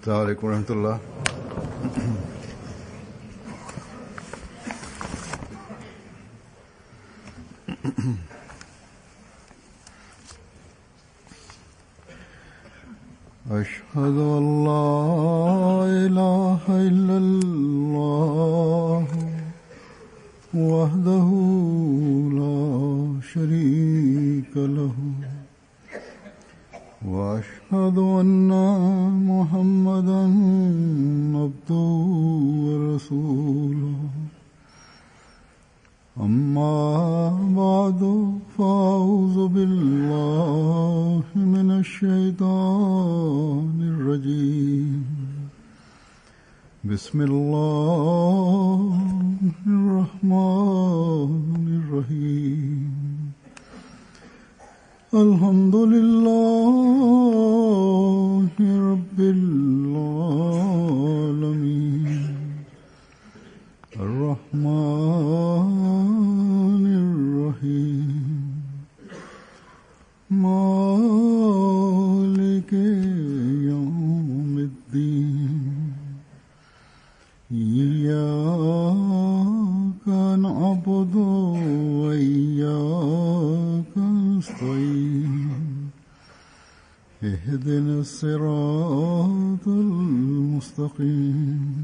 السلام عليكم ورحمة الله. أشهد أن لا إله إلا الله وحده لا شريك له وأشهد أن محمدا عبده ورسوله. أما بعد فأعوذ بالله من الشيطان الرجيم. بسم الله الرحمن الرحيم. الحمد لله رب العالمين الرحمن الرحيم مالك يوم الدين. إياك نعبد وإياك نستعين. اهدنا الصراط المستقيم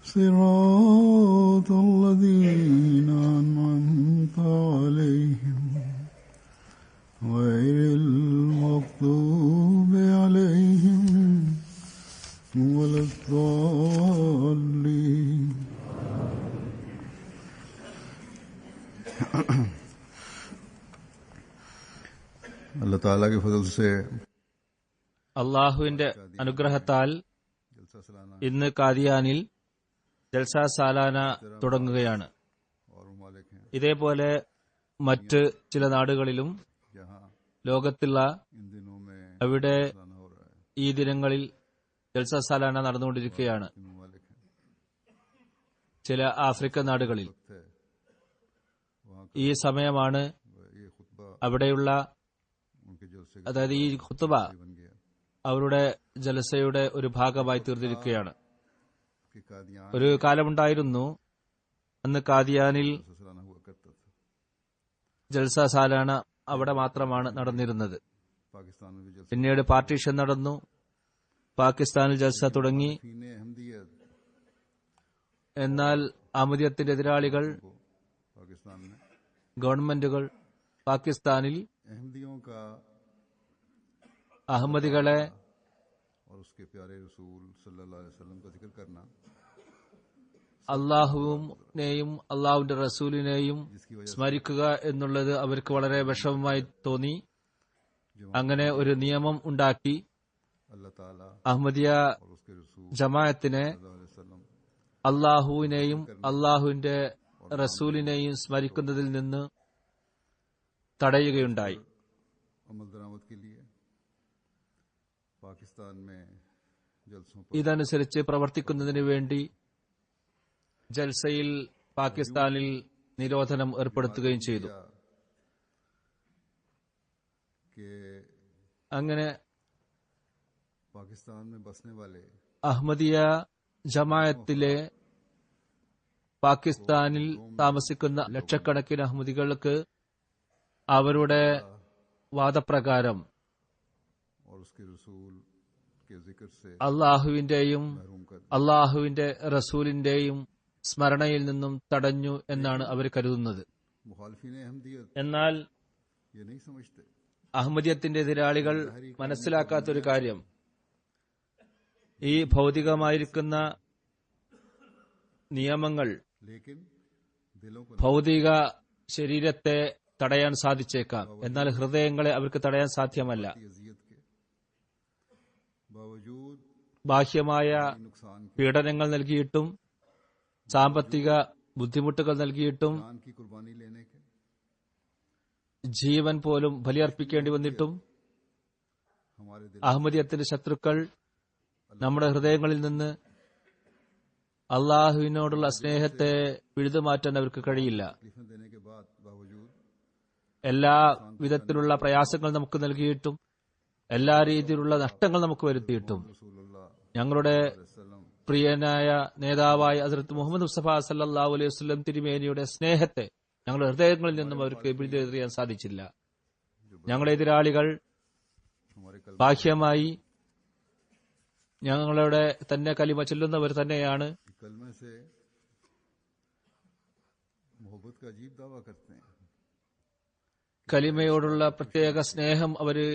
صراط الذين أنعمت عليهم غير المغضوب عليهم ولا الضالين. അല്ലാഹു തആല के फजल से അള്ളാഹുവിന്റെ അനുഗ്രഹത്താൽ ഇന്ന് കാദിയാനിൽ ജൽസ സാലാന തുടങ്ങുകയാണ്. ഇതേപോലെ മറ്റ് ചില നാടുകളിലും ലോകത്തുള്ള അവിടെ ഈ ദിനങ്ങളിൽ ജൽസ സാലാന നടന്നുകൊണ്ടിരിക്കുകയാണ്. ചില ആഫ്രിക്കൻ നാടുകളിൽ ഈ സമയമാണ് അവിടെയുള്ള, അതായത് ഈ ഖുത്ബ അവരുടെ ജലസയുടെ ഒരു ഭാഗമായി തീർന്നിരിക്കുകയാണ്. ഒരു കാലമുണ്ടായിരുന്നു അന്ന് കാദിയാനിൽ ജൽസ സാലാന അവിടെ മാത്രമാണ് നടന്നിരുന്നത്. പിന്നീട് പാർട്ടീഷൻ നടന്നു, പാകിസ്ഥാനിൽ ജൽസ തുടങ്ങി. എന്നാൽ അഹമ്മദിയത്തിന്റെ എതിരാളികൾ, ഗവൺമെന്റുകൾ പാകിസ്ഥാനിൽ അഹമ്മദികളെ അള്ളാഹുവിനെയും അള്ളാഹുവിന്റെ റസൂലിനെയും സ്മരിക്കുക എന്നുള്ളത് അവർക്ക് വളരെ വിഷമമായി തോന്നി. അങ്ങനെ ഒരു നിയമം ഉണ്ടാക്കി അഹമ്മദിയ ജമാഅത്തിനെ അള്ളാഹുവിനെയും അള്ളാഹുവിന്റെ റസൂലിനെയും സ്മരിക്കുന്നതിൽ നിന്ന് തടയുകയുണ്ടായി. ഇതനുസരിച്ച് പ്രവർത്തിക്കുന്നതിന് വേണ്ടി ജൽസയിൽ പാകിസ്ഥാനിൽ നിരോധനം ഏർപ്പെടുത്തുകയും ചെയ്തു. അങ്ങനെ അഹമ്മദിയ ജമാഅത്തിലെ പാകിസ്ഥാനിൽ താമസിക്കുന്ന ലക്ഷക്കണക്കിന് അഹമ്മദികൾക്ക് അവരുടെ വാദപ്രകാരം അള്ളാഹുവിന്റെയും അള്ളാഹുവിന്റെ റസൂലിന്റെയും സ്മരണയിൽ നിന്നും തടഞ്ഞു എന്നാണ് അവർ കരുതുന്നത്. എന്നാൽ അഹമ്മദിയത്തിന്റെ എതിരാളികൾ മനസ്സിലാക്കാത്തൊരു കാര്യം, ഈ ഭൗതികമായിരിക്കുന്ന നിയമങ്ങൾ ഭൗതിക ശരീരത്തെ തടയാൻ സാധിച്ചേക്കാം, എന്നാൽ ഹൃദയങ്ങളെ അവർക്ക് തടയാൻ സാധ്യമല്ല. ബാഹ്യമായ പീഡനങ്ങൾ നൽകിയിട്ടും സാമ്പത്തിക ബുദ്ധിമുട്ടുകൾ നൽകിയിട്ടും ജീവൻ പോലും ബലിയർപ്പിക്കേണ്ടി വന്നിട്ടും അഹമ്മദിയത്തിന്റെ ശത്രുക്കൾ നമ്മുടെ ഹൃദയങ്ങളിൽ നിന്ന് അള്ളാഹുവിനോടുള്ള സ്നേഹത്തെ പിഴുതുമാറ്റാൻ അവർക്ക് കഴിയില്ല. എല്ലാ വിധത്തിലുള്ള പ്രയാസങ്ങൾ നമുക്ക് നൽകിയിട്ടും എല്ലാ രീതിയിലുള്ള നഷ്ടങ്ങൾ നമുക്ക് വരുത്തിയിട്ടും ഞങ്ങളുടെ പ്രിയനായ നേതാവായ ഹസ്രത്ത് മുഹമ്മദ് മുസ്തഫ സല്ലല്ലാഹു അലൈഹി വസല്ലം തിരുമേനിയുടെ സ്നേഹത്തെ ഞങ്ങളുടെ ഹൃദയങ്ങളിൽ നിന്നും അവർക്ക് പിടിച്ചെറിയാൻ സാധിച്ചില്ല. ഞങ്ങളുടെ എതിരാളികൾ ബാഹ്യമായി ഞങ്ങളുടെ തന്നെ കലിമ ചൊല്ലുന്നവർ തന്നെയാണ്. കലിമയോടുള്ള പ്രത്യേക സ്നേഹം അവര്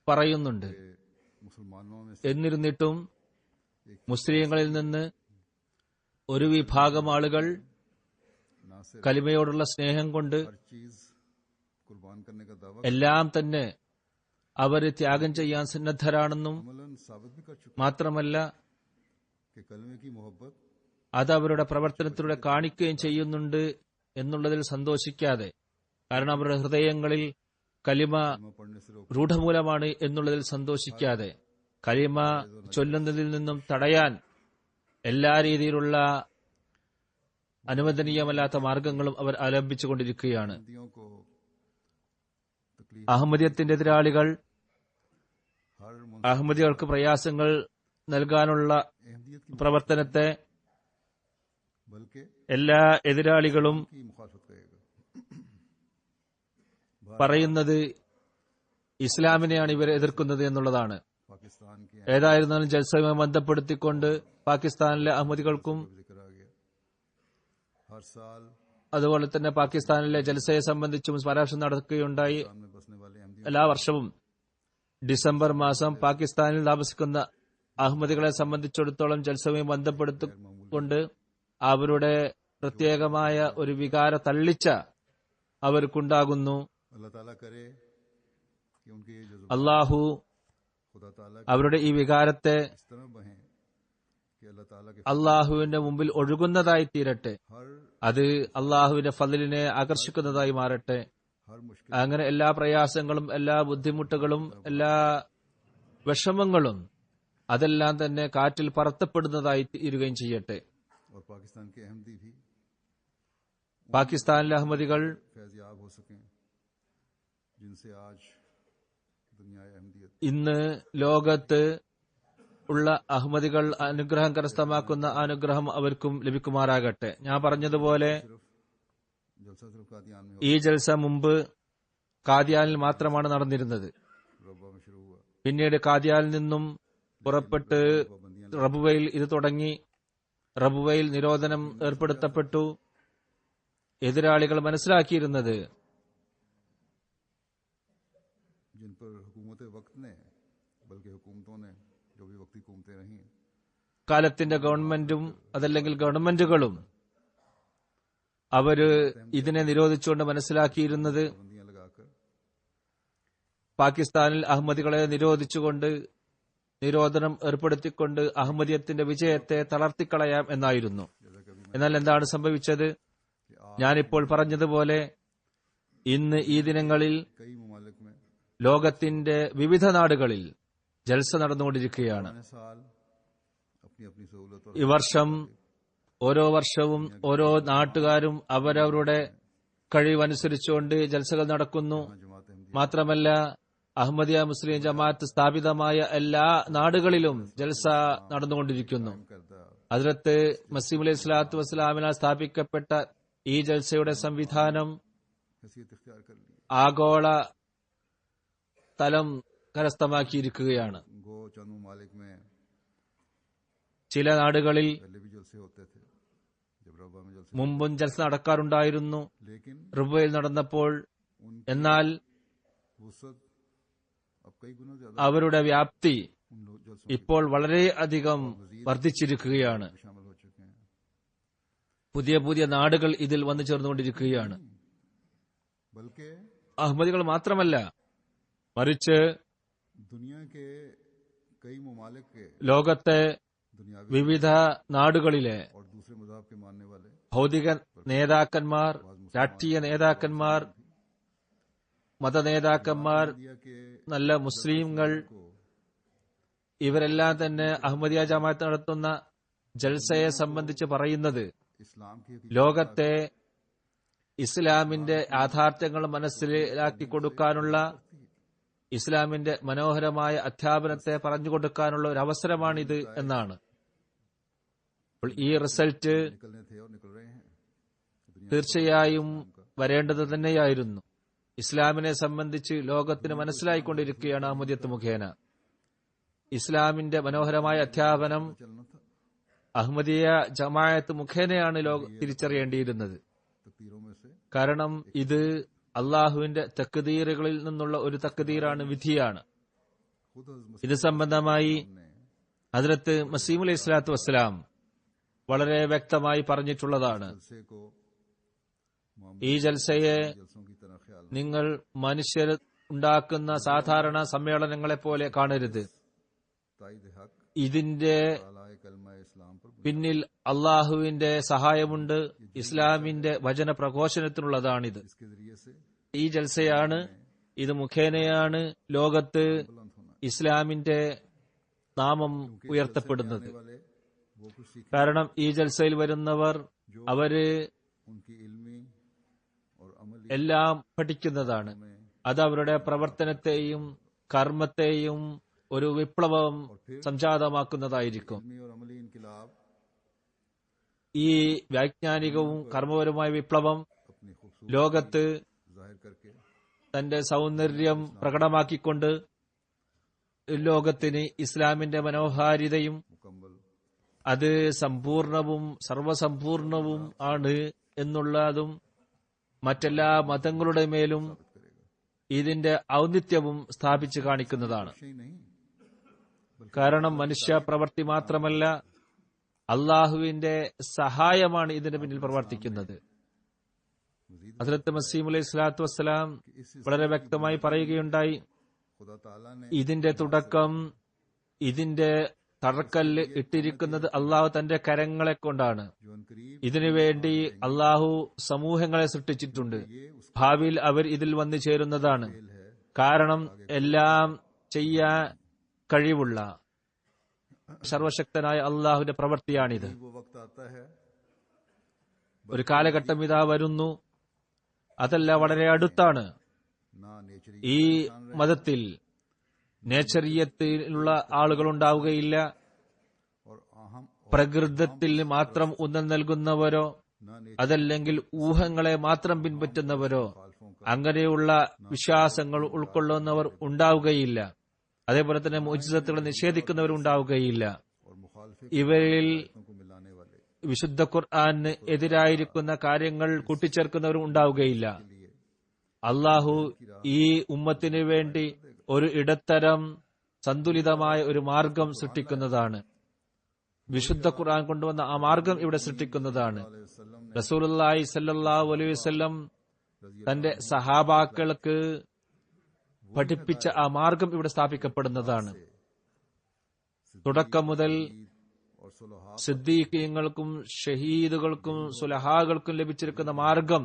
പറയുന്നുണ്ട്. എന്നിരുന്നിട്ടും മുസ്ലിങ്ങളിൽ നിന്ന് ഒരു വിഭാഗം ആളുകൾ കലിമയോടുള്ള സ്നേഹം കൊണ്ട് എല്ലാം തന്നെ അവര് ത്യാഗം ചെയ്യാൻ സന്നദ്ധരാണെന്നും മാത്രമല്ല അത് അവരുടെ പ്രവർത്തനത്തിലൂടെ കാണിക്കുകയും ചെയ്യുന്നുണ്ട് എന്നുള്ളതിൽ സന്തോഷിക്കാതെ, കാരണം അവരുടെ ഹൃദയങ്ങളിൽ കലിമ രൂഢമൂലമാണ് എന്നുള്ളതിൽ സന്തോഷിക്കാതെ കലിമ ചൊല്ലുന്നതിൽ നിന്നും തടയാൻ എല്ലാ രീതിയിലുള്ള അനുവദനീയമല്ലാത്ത മാർഗങ്ങളും അവർ അവലംബിച്ചുകൊണ്ടിരിക്കുകയാണ്. അഹമ്മദിയത്തിന്റെ എതിരാളികൾ അഹമ്മദികൾക്ക് പ്രയാസങ്ങൾ നൽകാനുള്ള പ്രവർത്തനത്തെ എല്ലാ എതിരാളികളും പറയുന്നത് ഇസ്ലാമിനെയാണ് ഇവരെ എതിർക്കുന്നത് എന്നുള്ളതാണ്. ഏതായിരുന്നാലും ജൽസയുമായി ബന്ധപ്പെടുത്തിക്കൊണ്ട് പാകിസ്ഥാനിലെ അഹമ്മദികൾക്കും അതുപോലെ തന്നെ പാകിസ്ഥാനിലെ ജൽസയെ സംബന്ധിച്ചും പരാമർശം നടക്കുകയുണ്ടായി. എല്ലാ വർഷവും ഡിസംബർ മാസം പാകിസ്ഥാനിൽ താമസിക്കുന്ന അഹമ്മദികളെ സംബന്ധിച്ചിടത്തോളം ജൽസയുമായി ബന്ധപ്പെടുത്തിക്കൊണ്ട് അവരുടെ പ്രത്യേകമായ ഒരു വികാര തള്ളിച്ച അവർക്കുണ്ടാകുന്നു. അള്ളാഹു അവരുടെ ഈ വികാരത്തെ അള്ളാഹുവിന്റെ മുമ്പിൽ ഒഴുകുന്നതായി തീരട്ടെ, അത് അള്ളാഹുവിന്റെ ഫضലിനെ ആകർഷിക്കുന്നതായി മാറട്ടെ. അങ്ങനെ എല്ലാ പ്രയാസങ്ങളും എല്ലാ ബുദ്ധിമുട്ടുകളും എല്ലാ വിഷമങ്ങളും അതെല്ലാം തന്നെ കാറ്റിൽ പറത്തപ്പെടുന്നതായി തീരുകയും ചെയ്യട്ടെ. പാകിസ്ഥാനിലെ അഹമ്മദികൾ ഇന്ന് ലോകത്ത് ഉള്ള അഹമ്മദികൾ അനുഗ്രഹം കരസ്ഥമാക്കുന്ന അനുഗ്രഹം അവർക്കും ലഭിക്കുമാറാകട്ടെ. ഞാൻ പറഞ്ഞതുപോലെ ഈ ജൽസ മുമ്പ് കാദിയാനിൽ മാത്രമാണ് നടന്നിരുന്നത്. പിന്നീട് കാദിയാനിൽ നിന്നും പുറപ്പെട്ട് റബുവയിൽ ഇത് തുടങ്ങി. റബുവയിൽ നിരോധനം ഏർപ്പെടുത്തപ്പെട്ടു. എതിരാളികൾ മനസ്സിലാക്കിയിരുന്നത് കാലത്തിന്റെ ഗവൺമെന്റും അതല്ലെങ്കിൽ ഗവൺമെന്റുകളും അവര് ഇതിനെ നിരോധിച്ചുകൊണ്ട് മനസ്സിലാക്കിയിരുന്നത് പാകിസ്ഥാനിൽ അഹമ്മദികളെ നിരോധിച്ചുകൊണ്ട് നിരോധനം ഏർപ്പെടുത്തിക്കൊണ്ട് അഹമ്മദിയത്തിന്റെ വിജയത്തെ തളർത്തിക്കളയാം എന്നായിരുന്നു. എന്നാൽ എന്താണ് സംഭവിച്ചത്? ഞാനിപ്പോൾ പറഞ്ഞതുപോലെ ഇന്ന് ഈ ദിനങ്ങളിൽ ലോകത്തിന്റെ വിവിധ നാടുകളിൽ ജൽസ നടന്നുകൊണ്ടിരിക്കുകയാണ്. ഈ വർഷം ഓരോ വർഷവും ഓരോ നാട്ടുകാരും അവരവരുടെ കഴിവനുസരിച്ചുകൊണ്ട് ജൽസകൾ നടക്കുന്നു. മാത്രമല്ല അഹമ്മദിയ മുസ്ലിം ജമാഅത്ത് സ്ഥാപിതമായ എല്ലാ നാടുകളിലും ജൽസ നടന്നുകൊണ്ടിരിക്കുന്നു. ഹദ്റത്ത് മസീഹ് അലൈഹി സ്വലാത്തു വസ്സലാമിനാൽ സ്ഥാപിക്കപ്പെട്ട ഈ ജൽസയുടെ സംവിധാനം ആഗോള തലം കരസ്ഥമാക്കിയിരിക്കുകയാണ്. ചില നാടുകളിൽ മുമ്പും ജൽസ നടക്കാറുണ്ടായിരുന്നു റുബയിൽ നടന്നപ്പോൾ. എന്നാൽ അവരുടെ വ്യാപ്തി ഇപ്പോൾ വളരെയധികം വർദ്ധിച്ചിരിക്കുകയാണ്. പുതിയ പുതിയ നാടുകൾ ഇതിൽ വന്നു ചേർന്നുകൊണ്ടിരിക്കുകയാണ്. അഹമ്മദികൾ മാത്രമല്ല, മറിച്ച് ലോകത്തെ വിവിധ നാടുകളിലെ ഭൗതിക നേതാക്കന്മാർ, രാഷ്ട്രീയ നേതാക്കന്മാർ, മതനേതാക്കന്മാർ, നല്ല മുസ്ലിങ്ങൾ, ഇവരെല്ലാം തന്നെ അഹമ്മദിയ ജമാഅത്ത് നടത്തുന്ന ജൽസയെ സംബന്ധിച്ച് പറയുന്നത് ലോകത്തെ ഇസ്ലാമിന്റെ യാഥാർത്ഥ്യങ്ങൾ മനസ്സിലാക്കി കൊടുക്കാനുള്ള ഇസ്ലാമിന്റെ മനോഹരമായ അധ്യാപനത്തെ പറഞ്ഞുകൊടുക്കാനുള്ള ഒരു അവസരമാണിത് എന്നാണ്. അപ്പോൾ ഈ റിസൾട്ട് निकलने थे और निकल रहे हैं. തീർച്ചയായും വരേണ്ടത് തന്നെയായിരുന്നു. ഇസ്ലാമിനെ സംബന്ധിച്ച് ലോകത്തിന് മനസ്സിലായിക്കൊണ്ടിരിക്കുകയാണ് അഹമ്മദിയത്ത് മുഖേന. ഇസ്ലാമിന്റെ മനോഹരമായ അധ്യാപനം चलना था. അഹമ്മദിയ ജമാഅത്ത് മുഖേനയാണ് തിരിച്ചറിയേണ്ടിയിരുന്നത്. तकदीरों में से കാരണം ഇത് അള്ളാഹുവിന്റെ തക്ദീറുകളിൽ നിന്നുള്ള ഒരു തക്ദീറാണ്, വിധിയാണ്. खुद हज़रत ഇത് സംബന്ധമായി ഹദ്റത്ത് മസീഹ് അലൈഹി സ്വലാത്തു വസ്സലാം വളരെ വ്യക്തമായി പറഞ്ഞിട്ടുള്ളതാണ്. जलसे को ഈ ജൽസയെ जलसों की तरह ख्याल നിങ്ങൾ മനുഷ്യർ ഉണ്ടാക്കുന്ന സാധാരണ സമ്മേളനങ്ങളെ പോലെ കാണരുത്. ताईद हक ഇതിന്റെ तालाए कलमा इस्लाम पर പിന്നിൽ അള്ളാഹുവിന്റെ സഹായമുണ്ട്. ഇസ്ലാമിന്റെ വചന പ്രഘോഷണത്തിനുള്ളതാണിത്. इसके जरिए से ഈ ജൽസയാണ്, ഇത് മുഖേനയാണ് ലോകത്ത് बुलंद होना. ഇസ്ലാമിന്റെ നാമം ഉയർത്തപ്പെടുന്നത്. वाले वो कुछ सीख കാരണം ഈ ജൽസയിൽ വരുന്നവർ അവര് उनकी इल्मी और अमली എല്ലാം പഠിക്കുന്നതാണ്. അത് അവരുടെ പ്രവർത്തനത്തെയും കർമ്മത്തെയും ഒരു വിപ്ലവം സംജാതമാക്കുന്നതായിരിക്കും. इल्मी और अमली इनकलाब ഈ വൈജ്ഞാനികവും കർമ്മപരമായ വിപ്ലവം अपनी खूबसूरती ലോകത്ത് जाहिर करके തന്റെ സൗന്ദര്യം പ്രകടമാക്കിക്കൊണ്ട് ലോകത്തിന് ഇസ്ലാമിന്റെ മനോഹാരിതയും मुकम्मल അത് സമ്പൂർണവും സർവസമ്പൂർണവും ആണ് എന്നുള്ളതും മറ്റെല്ലാ മതങ്ങളുടെ മേലും ഇതിന്റെ ഔന്നിത്യവും സ്ഥാപിച്ചു കാണിക്കുന്നതാണ്. ही नहीं കാരണം മനുഷ്യ പ്രവൃത്തി മാത്രമല്ല, അള്ളാഹുവിന്റെ സഹായമാണ് ഇതിന്റെ പിന്നിൽ പ്രവർത്തിക്കുന്നത്. ഹദ്റത്ത് മസീഹ് അലൈഹി സ്വലാത്തു വസ്സലാം വളരെ വ്യക്തമായി പറയുകയുണ്ടായി, खुदा ताला ने ഇതിന്റെ തുടക്കം, ഇതിന്റെ തറക്കല്ല് ഇട്ടിരിക്കുന്നത് അള്ളാഹു തന്റെ കരങ്ങളെ കൊണ്ടാണ്. जो अनकरीब ഇതിനുവേണ്ടി അള്ളാഹു സമൂഹങ്ങളെ സൃഷ്ടിച്ചിട്ടുണ്ട്. ഭാവിയിൽ അവർ ഇതിൽ വന്നു ചേരുന്നതാണ്. കാരണം എല്ലാം ചെയ്യാൻ കഴിവുള്ള സർവശക്തനായ അള്ളാഹുവിന്റെ പ്രവൃത്തിയാണിത്. वो वक्त आता है ഒരു കാലഘട്ടം ഇതാ വരുന്നു, അതല്ല വളരെ അടുത്താണ്. ना नेचरी ഈ മതത്തിൽ നേച്ചറിയത്തിലുള്ള ആളുകൾ ഉണ്ടാവുകയില്ല. और अहम പ്രകൃതത്തിൽ മാത്രം ഊന്നൽ നൽകുന്നവരോ ना അതല്ലെങ്കിൽ ഊഹങ്ങളെ മാത്രം പിൻപറ്റുന്നവരോ അങ്ങനെയുള്ള വിശ്വാസങ്ങൾ ഉൾക്കൊള്ളുന്നവർ ഉണ്ടാവുകയില്ല. അതേപോലെ തന്നെ മുഅ്ജിസത്തുകളെ നിഷേധിക്കുന്നവർ ഉണ്ടാവുകയില്ല. और मुखालफे ഇവരിൽ को मिलाने वाले വിശുദ്ധ ഖുർആന് എതിരായിരിക്കുന്ന കാര്യങ്ങൾ കൂട്ടിച്ചേർക്കുന്നവരും ഉണ്ടാവുകയില്ല. അള്ളാഹു ഈ ഉമ്മത്തിന് വേണ്ടി ഒരു ഇടത്തരം സന്തുലിതമായ ഒരു മാർഗം സൃഷ്ടിക്കുന്നതാണ്. വിശുദ്ധ ഖുർആൻ കൊണ്ടുവന്ന ആ മാർഗം ഇവിടെ സൃഷ്ടിക്കുന്നതാണ്. റസൂലുള്ളാഹി സ്വല്ലല്ലാഹു അലൈഹി വസല്ലം തന്റെ സഹാബാക്കൾക്ക് പഠിപ്പിച്ച ആ മാർഗം ഇവിടെ സ്ഥാപിക്കപ്പെടുന്നതാണ്. തുടക്കം മുതൽ और सुलहा സിദ്ദീഖീങ്ങൾക്കും ഷഹീദുകൾക്കും സുലഹാകൾക്കും ലഭിച്ചിരിക്കുന്ന മാർഗം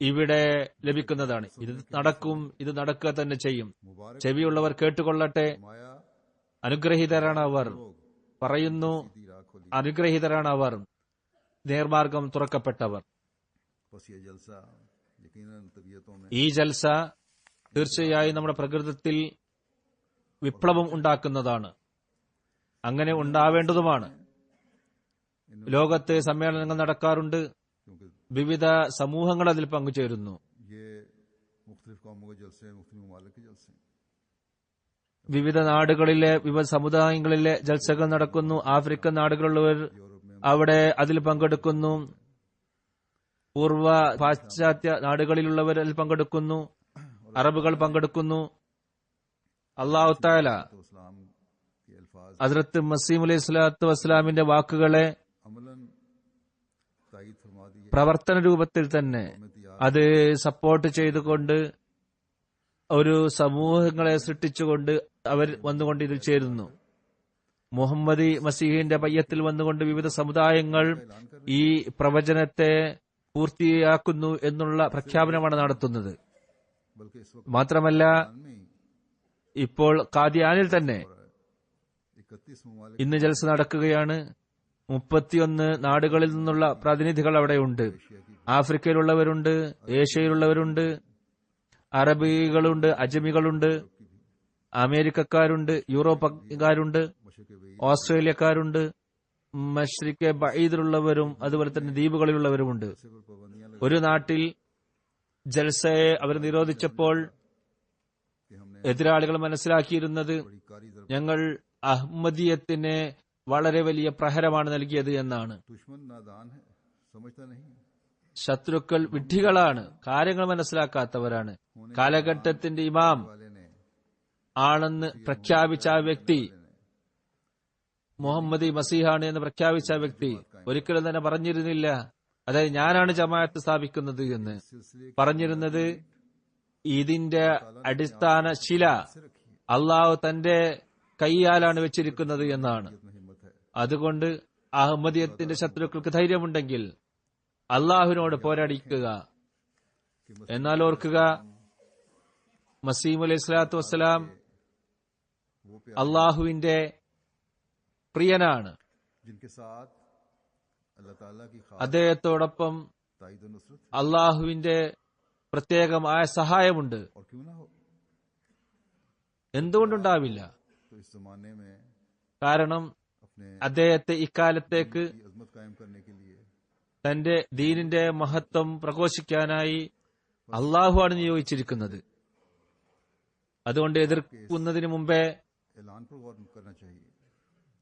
ഇവിടെ ലഭിക്കുന്നതാണ്. ഇത് നടക്കും, ഇത് നടക്കുക തന്നെ ചെയ്യും. ചെവിയുള്ളവർ കേട്ടുകൊള്ളട്ടെ. माया അനുഗ്രഹീതരാണ് അവർ. പറയുന്നു, दी राह खोली. അനുഗ്രഹീതരാണ് അവർ, നേർമാർഗം തുറക്കപ്പെട്ടവർ. बस ये जलसा यकीनन तबीयतों में ഈ ജൽസ തീർച്ചയായും നമ്മുടെ പ്രകൃതത്തിൽ വിപ്ലവം ഉണ്ടാക്കുന്നതാണ്. അങ്ങനെ ഉണ്ടാവേണ്ടതുമാണ്. ലോകത്ത് സമ്മേളനങ്ങൾ നടക്കാറുണ്ട്. क्योंकि വിവിധ സമൂഹങ്ങൾ അതിൽ പങ്കുചേരുന്നു. ये मुख्तलिफ कौमों के जलसे मुख्तलिफ ममालिक के जलसे വിവിധ നാടുകളിലെ വിവിധ സമുദായങ്ങളിലെ ജൽസകൾ നടക്കുന്നു. ആഫ്രിക്കൻ നാടുകളിലുള്ളവർ यूरोप में അവിടെ അതിൽ പങ്കെടുക്കുന്നു. പൂർവ പാശ്ചാത്യ നാടുകളിലുള്ളവർ അതിൽ പങ്കെടുക്കുന്നു. അറബുകൾ പങ്കെടുക്കുന്നു. അല്ലാഹു തആല तो इस्लाम के अल्फाज ഹദ്റത്ത് മസീഹ് അലൈഹി സ്വലാത്തു വസ്സലാമിന്റെ വാക്കുകളെ अमलन तायीद फरमा दिए പ്രവർത്തന രൂപത്തിൽ തന്നെ അത് സപ്പോർട്ട് ചെയ്തുകൊണ്ട് ഒരു സമൂഹങ്ങളെ സൃഷ്ടിച്ചുകൊണ്ട് അവർ വന്നുകൊണ്ട് ഇതിൽ ചേരുന്നു. മുഹമ്മദി മസീഹിന്റെ പയ്യത്തിൽ വന്നുകൊണ്ട് വിവിധ സമുദായങ്ങൾ ഈ പ്രവചനത്തെ പൂർത്തിയാക്കുന്നു എന്നുള്ള പ്രഖ്യാപനമാണ് നടത്തുന്നത്. बल्कि इस वक्त മാത്രമല്ല में ഇപ്പോൾ ഖാദിയാനിൽ തന്നെ 31 ममालिक ഇന്ന് ജൽസ നടക്കുകയാണ്. 31 നാടുകളിൽ നിന്നുള്ള പ്രതിനിധികൾ അവിടെയുണ്ട്. ആഫ്രിക്കയിലുള്ളവരുണ്ട്, ഏഷ്യയിലുള്ളവരുണ്ട്, അറബികളുണ്ട്, അജമികളുണ്ട്. അമേരിക്കക്കാരുണ്ട്, യൂറോപ്പക്കാരുണ്ട്, मशरक़ बईद ഓസ്ട്രേലിയക്കാരുണ്ട്, മശ്രിക്കെ ബഈദിലുള്ളവരും അതുപോലെ തന്നെ ദ്വീപുകളിലുള്ളവരുമുണ്ട്. से पर पाबंदियां लगा ഒരു നാട്ടിൽ ജൽസയെ അവർ നിരോധിച്ചപ്പോൾ कि हमने എതിരാളികൾ മനസ്സിലാക്കിയിരുന്നത് बड़ी कारी ज़रब ഞങ്ങൾ അഹമ്മദിയത്തിന് വളരെ വലിയ പ്രഹരമാണ് നൽകിയത് എന്നാണ്. दुश्मन नादान है, समझता नहीं. ശത്രുക്കൾ വിഡ്ഢികളാണ്, കാര്യങ്ങൾ മനസ്സിലാക്കാത്തവരാണ്. കാലഘട്ടത്തിന്റെ ഇമാം वाले ने ആണെന്ന് പ്രഖ്യാപിച്ച ആ വ്യക്തി, മുഹമ്മദ് മസീഹാണ് എന്ന് പ്രഖ്യാപിച്ച ആ വ്യക്തി ഒരിക്കലും തന്നെ പറഞ്ഞിരുന്നില്ല അതായത് ഞാനാണ് ജമാഅത്ത് സ്ഥാപിക്കുന്നത് എന്ന്. सिलसिले പറഞ്ഞിരുന്നത് ഇതിന്റെ അടിസ്ഥാന ശില അള്ളാഹു തന്റെ കൈയാലാണ് വെച്ചിരിക്കുന്നത് എന്നാണ്. में हिम्मत है അതുകൊണ്ട് അഹമ്മദിയത്തിന്റെ ശത്രുക്കൾക്ക് ധൈര്യമുണ്ടെങ്കിൽ അള്ളാഹുവിനോട് പോരാടിക്കുക. എന്നാൽ ഓർക്കുക, മസീം അലൈഹി സ്വലാത്തു വസ്സലാം वो पे അള്ളാഹുവിന്റെ പ്രിയനാണ്. जिनके साथ अल्लाह ताला की खास അദ്ദേഹത്തോടൊപ്പം ताईद और नुसरत അള്ളാഹുവിന്റെ പ്രത്യേകമായ സഹായമുണ്ട്. और क्यों ना हो. എന്തുകൊണ്ടുണ്ടാവില്ല? तो इस जमाने में കാരണം अपने അദ്ദേഹത്തെ ഇക്കാലത്തേക്ക് की अजमत कायम करने के लिए തന്റെ ദീനിന്റെ മഹത്വം പ്രഘോഷിക്കാനായി അള്ളാഹുവാണ് നിയോഗിച്ചിരിക്കുന്നത്. അതുകൊണ്ട് എതിർക്കുന്നതിന് മുമ്പേ ऐलान पर गौर करना चाहिए.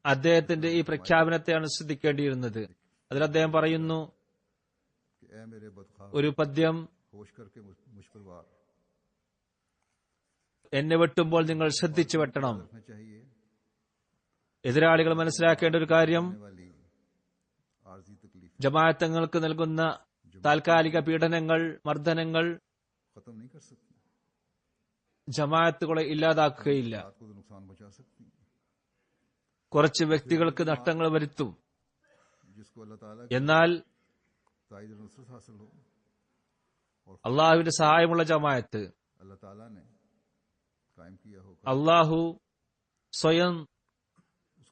അദ്ദേഹത്തിന്റെ ഈ പ്രഖ്യാപനത്തെയാണ് ശ്രദ്ധിക്കേണ്ടിയിരുന്നത്. അതിൽ അദ്ദേഹം പറയുന്നു, कि ए मेरे बदखा ഒരു പദ്യം, होश करके मुझ पर वार എന്നെ വെട്ടുമ്പോൾ നിങ്ങൾ ശ്രദ്ധിച്ചു വെട്ടണം. रखना चाहिए. എതിരാളികൾ മനസ്സിലാക്കേണ്ട ഒരു കാര്യം, आने वाली आर्जी तकलीफ ജമാഅത്തങ്ങൾക്ക് നൽകുന്ന താൽക്കാലിക പീഡനങ്ങൾ, മർദ്ദനങ്ങൾ खत्म नहीं कर सकती. ജമാഅത്തുകളെ ഇല്ലാതാക്കുകയില്ല. रात को तो नुकसान बचा सकती. കുറച്ച് വ്യക്തികൾക്ക് നഷ്ടങ്ങൾ വരുത്തും. जिसको अल्लाह ताला की എന്നാൽ ताईद और नुसरत हासिल हो, അള്ളാഹുവിന്റെ സഹായമുള്ള ജമാഅത്ത്, अल्लाह ताला ने कायम किया हो, അള്ളാഹു സ്വയം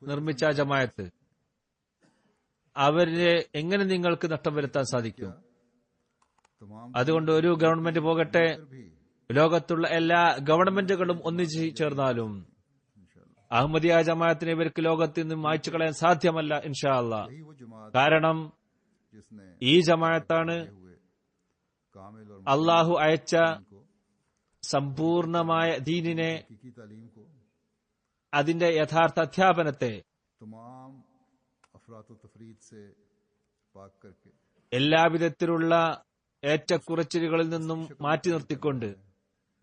നിർമ്മിച്ച ജമാഅത്ത്, അവരെ എങ്ങനെ നിങ്ങൾക്ക് നഷ്ടം വരുത്താൻ സാധിക്കും? तमाम അതുകൊണ്ട് ഒരു ഗവൺമെന്റ് പോകട്ടെ, भी ലോകത്തുള്ള എല്ലാ ഗവൺമെന്റുകളും ഒന്നിച്ചു ചേർന്നാലും അഹമ്മദിയ ജമാഅത്തിനെ ഇവർക്ക് ലോകത്ത് നിന്ന് മായ്ച്ചു കളയാൻ സാധ്യമല്ല ഇൻഷാ അല്ലാഹ്. यही वो जमात കാരണം जिसने ഈ ജമാഅത്താണ് हुए कामिल और അള്ളാഹു അയച്ച को സമ്പൂർണമായ ദീനിനെ, हकीकी तालीम को അതിന്റെ യഥാർത്ഥ അധ്യാപനത്തെ तमाम अफरात तफरीद से पाक करके എല്ലാവിധത്തിലുള്ള ഏറ്റക്കുറച്ചിലുകളിൽ നിന്നും മാറ്റി നിർത്തിക്കൊണ്ട്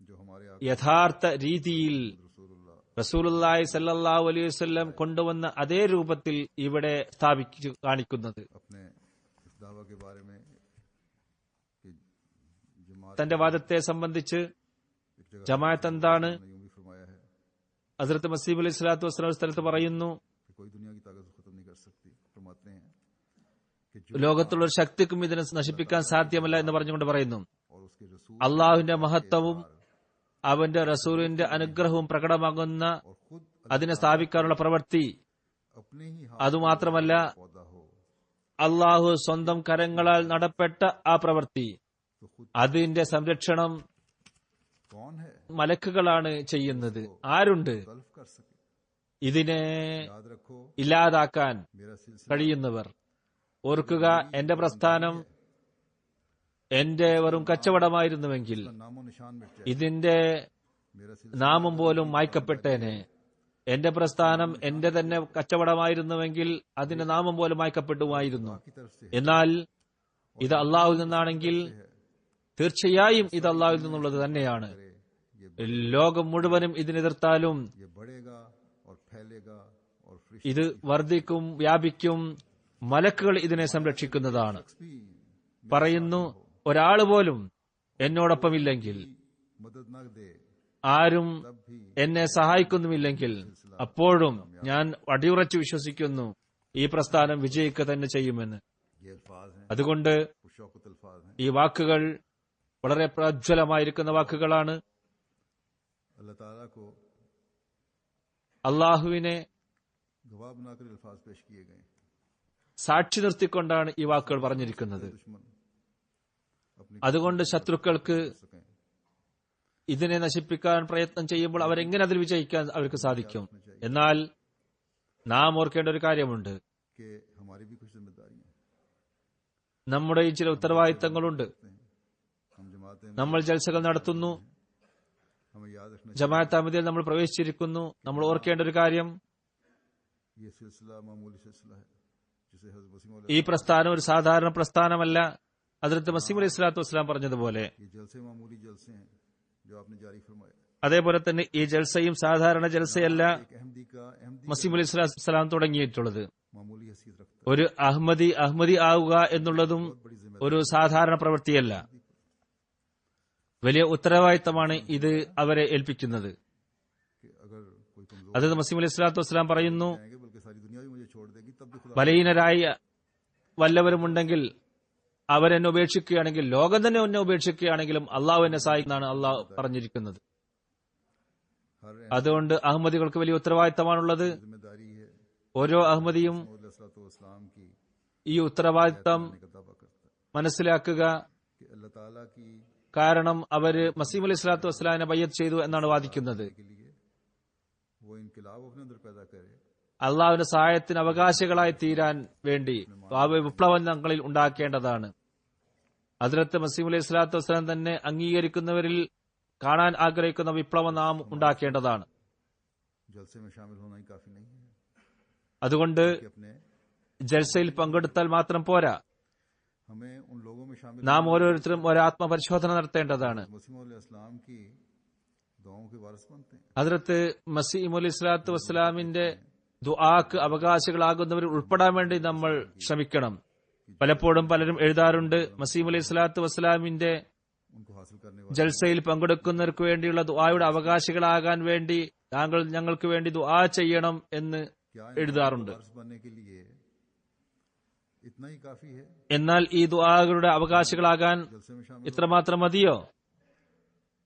जो हमारे യഥാർത്ഥ രീതിയിൽ रसूलुल्लाह റസൂലുള്ളാഹി സല്ലല്ലാഹു അലൈഹി വസല്ലം കൊണ്ടുവന്ന അതേ രൂപത്തിൽ ഇവിടെ സ്ഥാപിച്ചു കാണിക്കുന്നത്. अपने इस दावा के बारे में कि जमात തന്റെ വാദത്തെ സംബന്ധിച്ച് एक जगह ജമാഅത്ത് എന്താണ്? ने यूं भी फरमाया है ഹസ്രത്ത് മസീഹ് അലൈഹി സ്വലാത്തു വസ്സലാം സ്ഥലത്ത് പറയുന്നു, कि कोई दुनिया की ताकत खत्म नहीं कर सकती. फरमाते हैं कि जो ലോകത്തുള്ള ഒരു ശക്തിക്കും ഇതിനെ നശിപ്പിക്കാൻ സാധ്യമല്ല എന്ന് പറഞ്ഞുകൊണ്ട് പറയുന്നു, और उसके रसूल അള്ളാഹുവിന്റെ മഹത്വവും അവന്റെ റസൂലിന്റെ അനുഗ്രഹവും പ്രകടമാകുന്ന और खुद അതിനെ സ്ഥാപിക്കാനുള്ള പ്രവൃത്തി, अपने ही हाथ അതുമാത്രമല്ല पौधा हो അള്ളാഹു സ്വന്തം കരങ്ങളാൽ നടപ്പെട്ട ആ പ്രവൃത്തി, तो खुद അതിന്റെ സംരക്ഷണം कौन है മലക്കുകളാണ് ചെയ്യുന്നത്. ആരുണ്ട് तल्फ कर सके. ഇതിനെ याद रखो ഇല്ലാതാക്കാൻ मेरा सिलसिला കഴിയുന്നവർ? ഓർക്കുക, എന്റെ പ്രസ്ഥാനം എന്റെ വെറും കച്ചവടമായിരുന്നുവെങ്കിൽ का नामो निशान मिट जाए. ഇതിന്റെ मेरा सिलसिला നാമം പോലും മായ്ക്കപ്പെട്ടേനെ. എന്റെ പ്രസ്ഥാനം എന്റെ തന്നെ കച്ചവടമായിരുന്നുവെങ്കിൽ അതിന്റെ നാമം പോലും മായ്ക്കപ്പെടുമായിരുന്നു. की तरफ से എന്നാൽ ഇത് അള്ളാഹുവിൽ നിന്നാണെങ്കിൽ തീർച്ചയായും ഇത് അള്ളാഹുവിൽ നിന്നുള്ളത് തന്നെയാണ്. ये ലോകം മുഴുവനും ഇതിനെതിർത്താലും ये बढ़ेगा और फैलेगा और फरिश्ते ഇത് വർദ്ധിക്കും, വ്യാപിക്കും. മലക്കുകൾ ഇതിനെ സംരക്ഷിക്കുന്നതാണ്. भी പറയുന്നു, ഒരാൾ പോലും എന്നോടൊപ്പമില്ലെങ്കിൽ, मदद न दे ആരും तब भी എന്നെ സഹായിക്കുന്നുമില്ലെങ്കിൽ, അപ്പോഴും ഞാൻ അടിയുറച്ചു വിശ്വസിക്കുന്നു ഈ പ്രസ്ഥാനം വിജയിക്കുക തന്നെ ചെയ്യുമെന്ന്. ये अल्फाज हैं, അതുകൊണ്ട് खुशौकत अल्फाज हैं. ഈ വാക്കുകൾ വളരെ പ്രജ്വലമായിരിക്കുന്ന വാക്കുകളാണ്. अल्लाह ताला को അള്ളാഹുവിനെ गवाह बनाकर अल्फाज पेश किए गए. സാക്ഷി നിർത്തിക്കൊണ്ടാണ് ഈ വാക്കുകൾ പറഞ്ഞിരിക്കുന്നത്. दुश्मन अपनी അതുകൊണ്ട് ശത്രുക്കൾക്ക് सकें. ഇതിനെ നശിപ്പിക്കാൻ പ്രയത്നം ചെയ്യുമ്പോൾ അവരെങ്ങനെ അതിൽ വിജയിക്കാൻ അവർക്ക് സാധിക്കും? എന്നാൽ നാം ഓർക്കേണ്ട ഒരു കാര്യമുണ്ട്. कि हमारी भी कुछ जिम्मेदारी है। നമ്മുടെയും ചില ഉത്തരവാദിത്തങ്ങളുണ്ട്. हम जमातें നമ്മൾ ജൽസകൾ നടത്തുന്നു, हमें याद रखना ജമാഅത്ത് അഹമ്മദിയിൽ നമ്മൾ പ്രവേശിച്ചിരിക്കുന്നു. നമ്മൾ ഓർക്കേണ്ട ഒരു കാര്യം, ये सिलसिला मामूली सिलसिला है जिसे हज़रत वसीम ഈ പ്രസ്ഥാനം ഒരു സാധാരണ പ്രസ്ഥാനമല്ല. ഹദ്റത്ത് മസീഹ് അലൈഹി സ്വലാത്തു വസ്സലാം പറഞ്ഞതുപോലെ, ये जलसे मामूली जलसे हैं जो आपने जारी फरमाए। അതേപോലെ തന്നെ ഈ ജൽസയും സാധാരണ ജൽസയല്ല एक अहमदी का अहमदी മസീഹ് അലൈഹി സ്വലാത്തു വസ്സലാം തുടങ്ങിയിട്ടുള്ളത്. मामूली हैसियत रखता ഒരു അഹമ്മദി ആവുക എന്നുള്ളതും ഒരു സാധാരണ പ്രവൃത്തിയല്ല. വലിയ ഉത്തരവാദിത്തമാണ് ഇത് അവരെ ഏൽപ്പിക്കുന്നത്. है कि अगर कोई कमजोर അത് മസീഹ് അലൈഹി സ്വലാത്തു വസ്സലാം പറയുന്നു, आएंगे बल्कि सारी दुनिया भी मुझे छोड़ देगी तब भी खुदा ബലഹീനരായ വല്ലവരുമുണ്ടെങ്കിൽ അവരെന്നെ ഉപേക്ഷിക്കുകയാണെങ്കിൽ, ലോകം തന്നെ എന്നെ ഉപേക്ഷിക്കുകയാണെങ്കിലും അള്ളാഹു എന്നെ സഹായിക്കുന്നതാണ് അള്ളാഹു പറഞ്ഞിരിക്കുന്നത്. हर അതുകൊണ്ട് അഹമ്മദികൾക്ക് വലിയ ഉത്തരവാദിത്തമാണുള്ളത്. जिम्मेदारी है ഓരോ അഹമ്മദിയും इस्लाम की ഈ ഉത്തരവാദിത്തം का दावा करता है മനസ്സിലാക്കുക. कि अल्लाह ताला की കാരണം അവര് മസീഹ് അലൈഹി സ്വലാത്തു വസ്സലാമിനെ ബയ്യത്ത് ചെയ്തു എന്നാണ് വാദിക്കുന്നത്. के लिए वो इनकलाब अपने अंदर पैदा करे। അള്ളാഹുവിന്റെ സഹായത്തിന് അവകാശികളായി തീരാൻ വേണ്ടി ആ വിപ്ലവം ഞങ്ങളിൽ ഉണ്ടാക്കേണ്ടതാണ്. ഹദ്റത്ത് മസീഹ് അലൈഹി സ്വലാത്തു വസ്സലാം തന്നെ അംഗീകരിക്കുന്നവരിൽ കാണാൻ ആഗ്രഹിക്കുന്ന വിപ്ലവം നാം ഉണ്ടാക്കേണ്ടതാണ്. जलसे में शामिल होना ही काफी नहीं है അതുകൊണ്ട് कि अपने ജൽസയിൽ പങ്കെടുത്താൽ മാത്രം പോരാ, हमें उन लोगों में शामिल നാം ഓരോരുത്തരും ഒരാത്മപരിശോധന നടത്തേണ്ടതാണ്. मसीह अलैहिस्सलाम की दुआओं के वारिस बनते हैं। ഹദ്റത്ത് മസീഹ് അലൈഹി സ്വലാത്തു വസ്സലാമിന്റെ ദുആക്ക് അവകാശികളാകുന്നവരിൽ ഉൾപ്പെടാൻ വേണ്ടി നമ്മൾ ശ്രമിക്കണം. പലപ്പോഴും പലരും എഴുതാറുണ്ട്, മസീഹ് അലൈഹി സ്വലാത്തു വസ്സലാമിന്റെ उनको हासिल करने ജൽസയിൽ പങ്കെടുക്കുന്നവർക്ക് വേണ്ടിയുള്ള ദുആയുടെ അവകാശികളാകാൻ വേണ്ടി താങ്കൾ ഞങ്ങൾക്ക് വേണ്ടി ദുആ ചെയ്യണം എന്ന് क्या എഴുതാറുണ്ട്. वारिस बनने के लिए इतना ही काफी है। എന്നാൽ ഈ ദുആകളുടെ അവകാശികളാകാൻ जलसे में शामिल ഇത്രമാത്രം മതിയോ?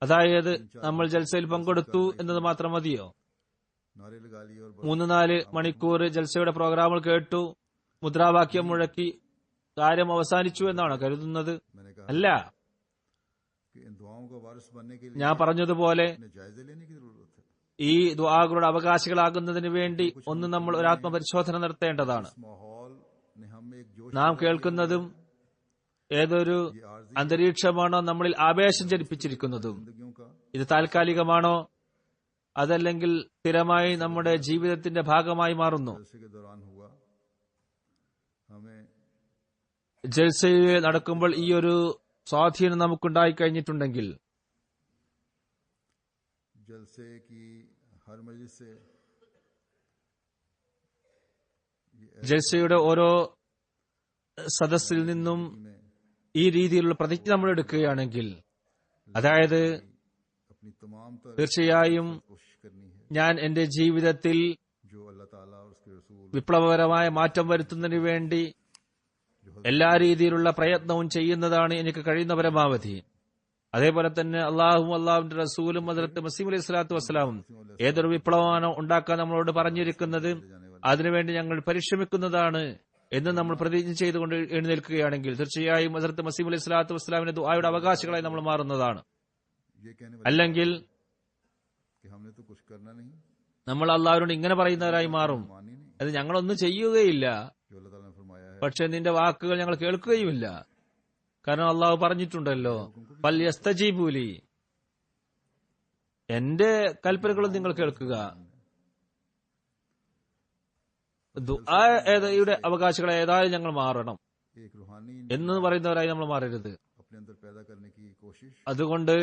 അതായത് നമ്മൾ ജൽസയിൽ പങ്കെടുത്തു എന്നത് മാത്രം മതിയോ? नारे लगा लिए और 3-4 മണിക്കൂർ ജൽസയുടെ പ്രോഗ്രാമുകൾ കേട്ടു, മുദ്രാവാക്യം മുഴക്കി കാര്യം അവസാനിച്ചു എന്നാണ് കരുതുന്നത്? मैंने कहा അല്ല. कि इन दुआओं का वारिस बनने के लिए ഞാൻ പറഞ്ഞതുപോലെ अपने जायजे लेने की जरूरत है। ഈ ദുആകളുടെ അവകാശികളാകുന്നതിന് വേണ്ടി ഒന്ന് നമ്മൾ ഒരു ആത്മപരിശോധന നടത്തേണ്ടതാണ്. इस माहौल ने हम एक जोश നാം കേൾക്കുന്നതും ഏതൊരു അന്തരീക്ഷമാണോ നമ്മളിൽ ആവേശം ജനിപ്പിച്ചിരിക്കുന്നതും, जिंदगियों का ഇത് താൽക്കാലികമാണോ അതല്ലെങ്കിൽ സ്ഥിരമായി നമ്മുടെ ജീവിതത്തിന്റെ ഭാഗമായി മാറുന്നു? जलसे के दौरान हुआ। हमें ജൽസയിൽ നടക്കുമ്പോൾ ഈ ഒരു സ്വാധീനം നമുക്കുണ്ടായി കഴിഞ്ഞിട്ടുണ്ടെങ്കിൽ जलसे की हर मजलिस से ജൽസയുടെ ഓരോ സദസ്സിൽ നിന്നും में ഈ രീതിയിലുള്ള പ്രതിജ്ഞ നമ്മൾ എടുക്കുകയാണെങ്കിൽ, അതായത് अपनी तमाम तरह തീർച്ചയായും कोशिश करनी है ഞാൻ എന്റെ ജീവിതത്തിൽ जो अल्लाह ताला और उसके रसूल വിപ്ലവകരമായ മാറ്റം വരുത്തുന്നതിന് വേണ്ടി എല്ലാ രീതിയിലുള്ള പ്രയത്നവും ചെയ്യുന്നതാണ് എനിക്ക് കഴിയുന്ന പരമാവധി. അതേപോലെ തന്നെ അള്ളാഹുവും അള്ളാഹുവിന്റെ റസൂലും ഹദ്റത്ത് മസീഹ് അലൈഹി സ്വലാത്തു വസ്സലാമും ഏതൊരു വിപ്ലവമാണോ ഉണ്ടാക്കാൻ നമ്മളോട് പറഞ്ഞിരിക്കുന്നത് അതിനുവേണ്ടി ഞങ്ങൾ പരിശ്രമിക്കുന്നതാണ് എന്ന് നമ്മൾ പ്രതിജ്ഞ ചെയ്തുകൊണ്ട് എഴുന്നേൽക്കുകയാണെങ്കിൽ തീർച്ചയായും ഹദ്റത്ത് മസീഹ് അലൈഹി സ്വലാത്തു വസ്സലാമിന്റെ ദുആയുടെ അവകാശികളായി നമ്മൾ മാറുന്നതാണ്. ये कहने वाले അല്ലെങ്കിൽ कि हमने तो कुछ करना नहीं, നമ്മൾ അള്ളാഹുവിനോട് ഇങ്ങനെ പറയുന്നവരായി മാറും, मानी नहीं അത് ഞങ്ങളൊന്നും ചെയ്യുകയില്ല, जो अल्लाह ताला ने फरमाया है। പക്ഷെ നിന്റെ വാക്കുകൾ ഞങ്ങൾ കേൾക്കുകയുമില്ല. കാരണം അള്ളാഹു പറഞ്ഞിട്ടുണ്ടല്ലോ, ഫല്യസ്തജീബൂലി, എന്റെ കൽപ്പനകളും നിങ്ങൾ കേൾക്കുക. ദുആയുടെ അവകാശികളെ ഏതായാലും ഞങ്ങൾ മാറണം एक रूहानी എന്ന് പറയുന്നവരായി നമ്മൾ മാറരുത്. अपने अंदर पैदा करने की कोशिश അതുകൊണ്ട്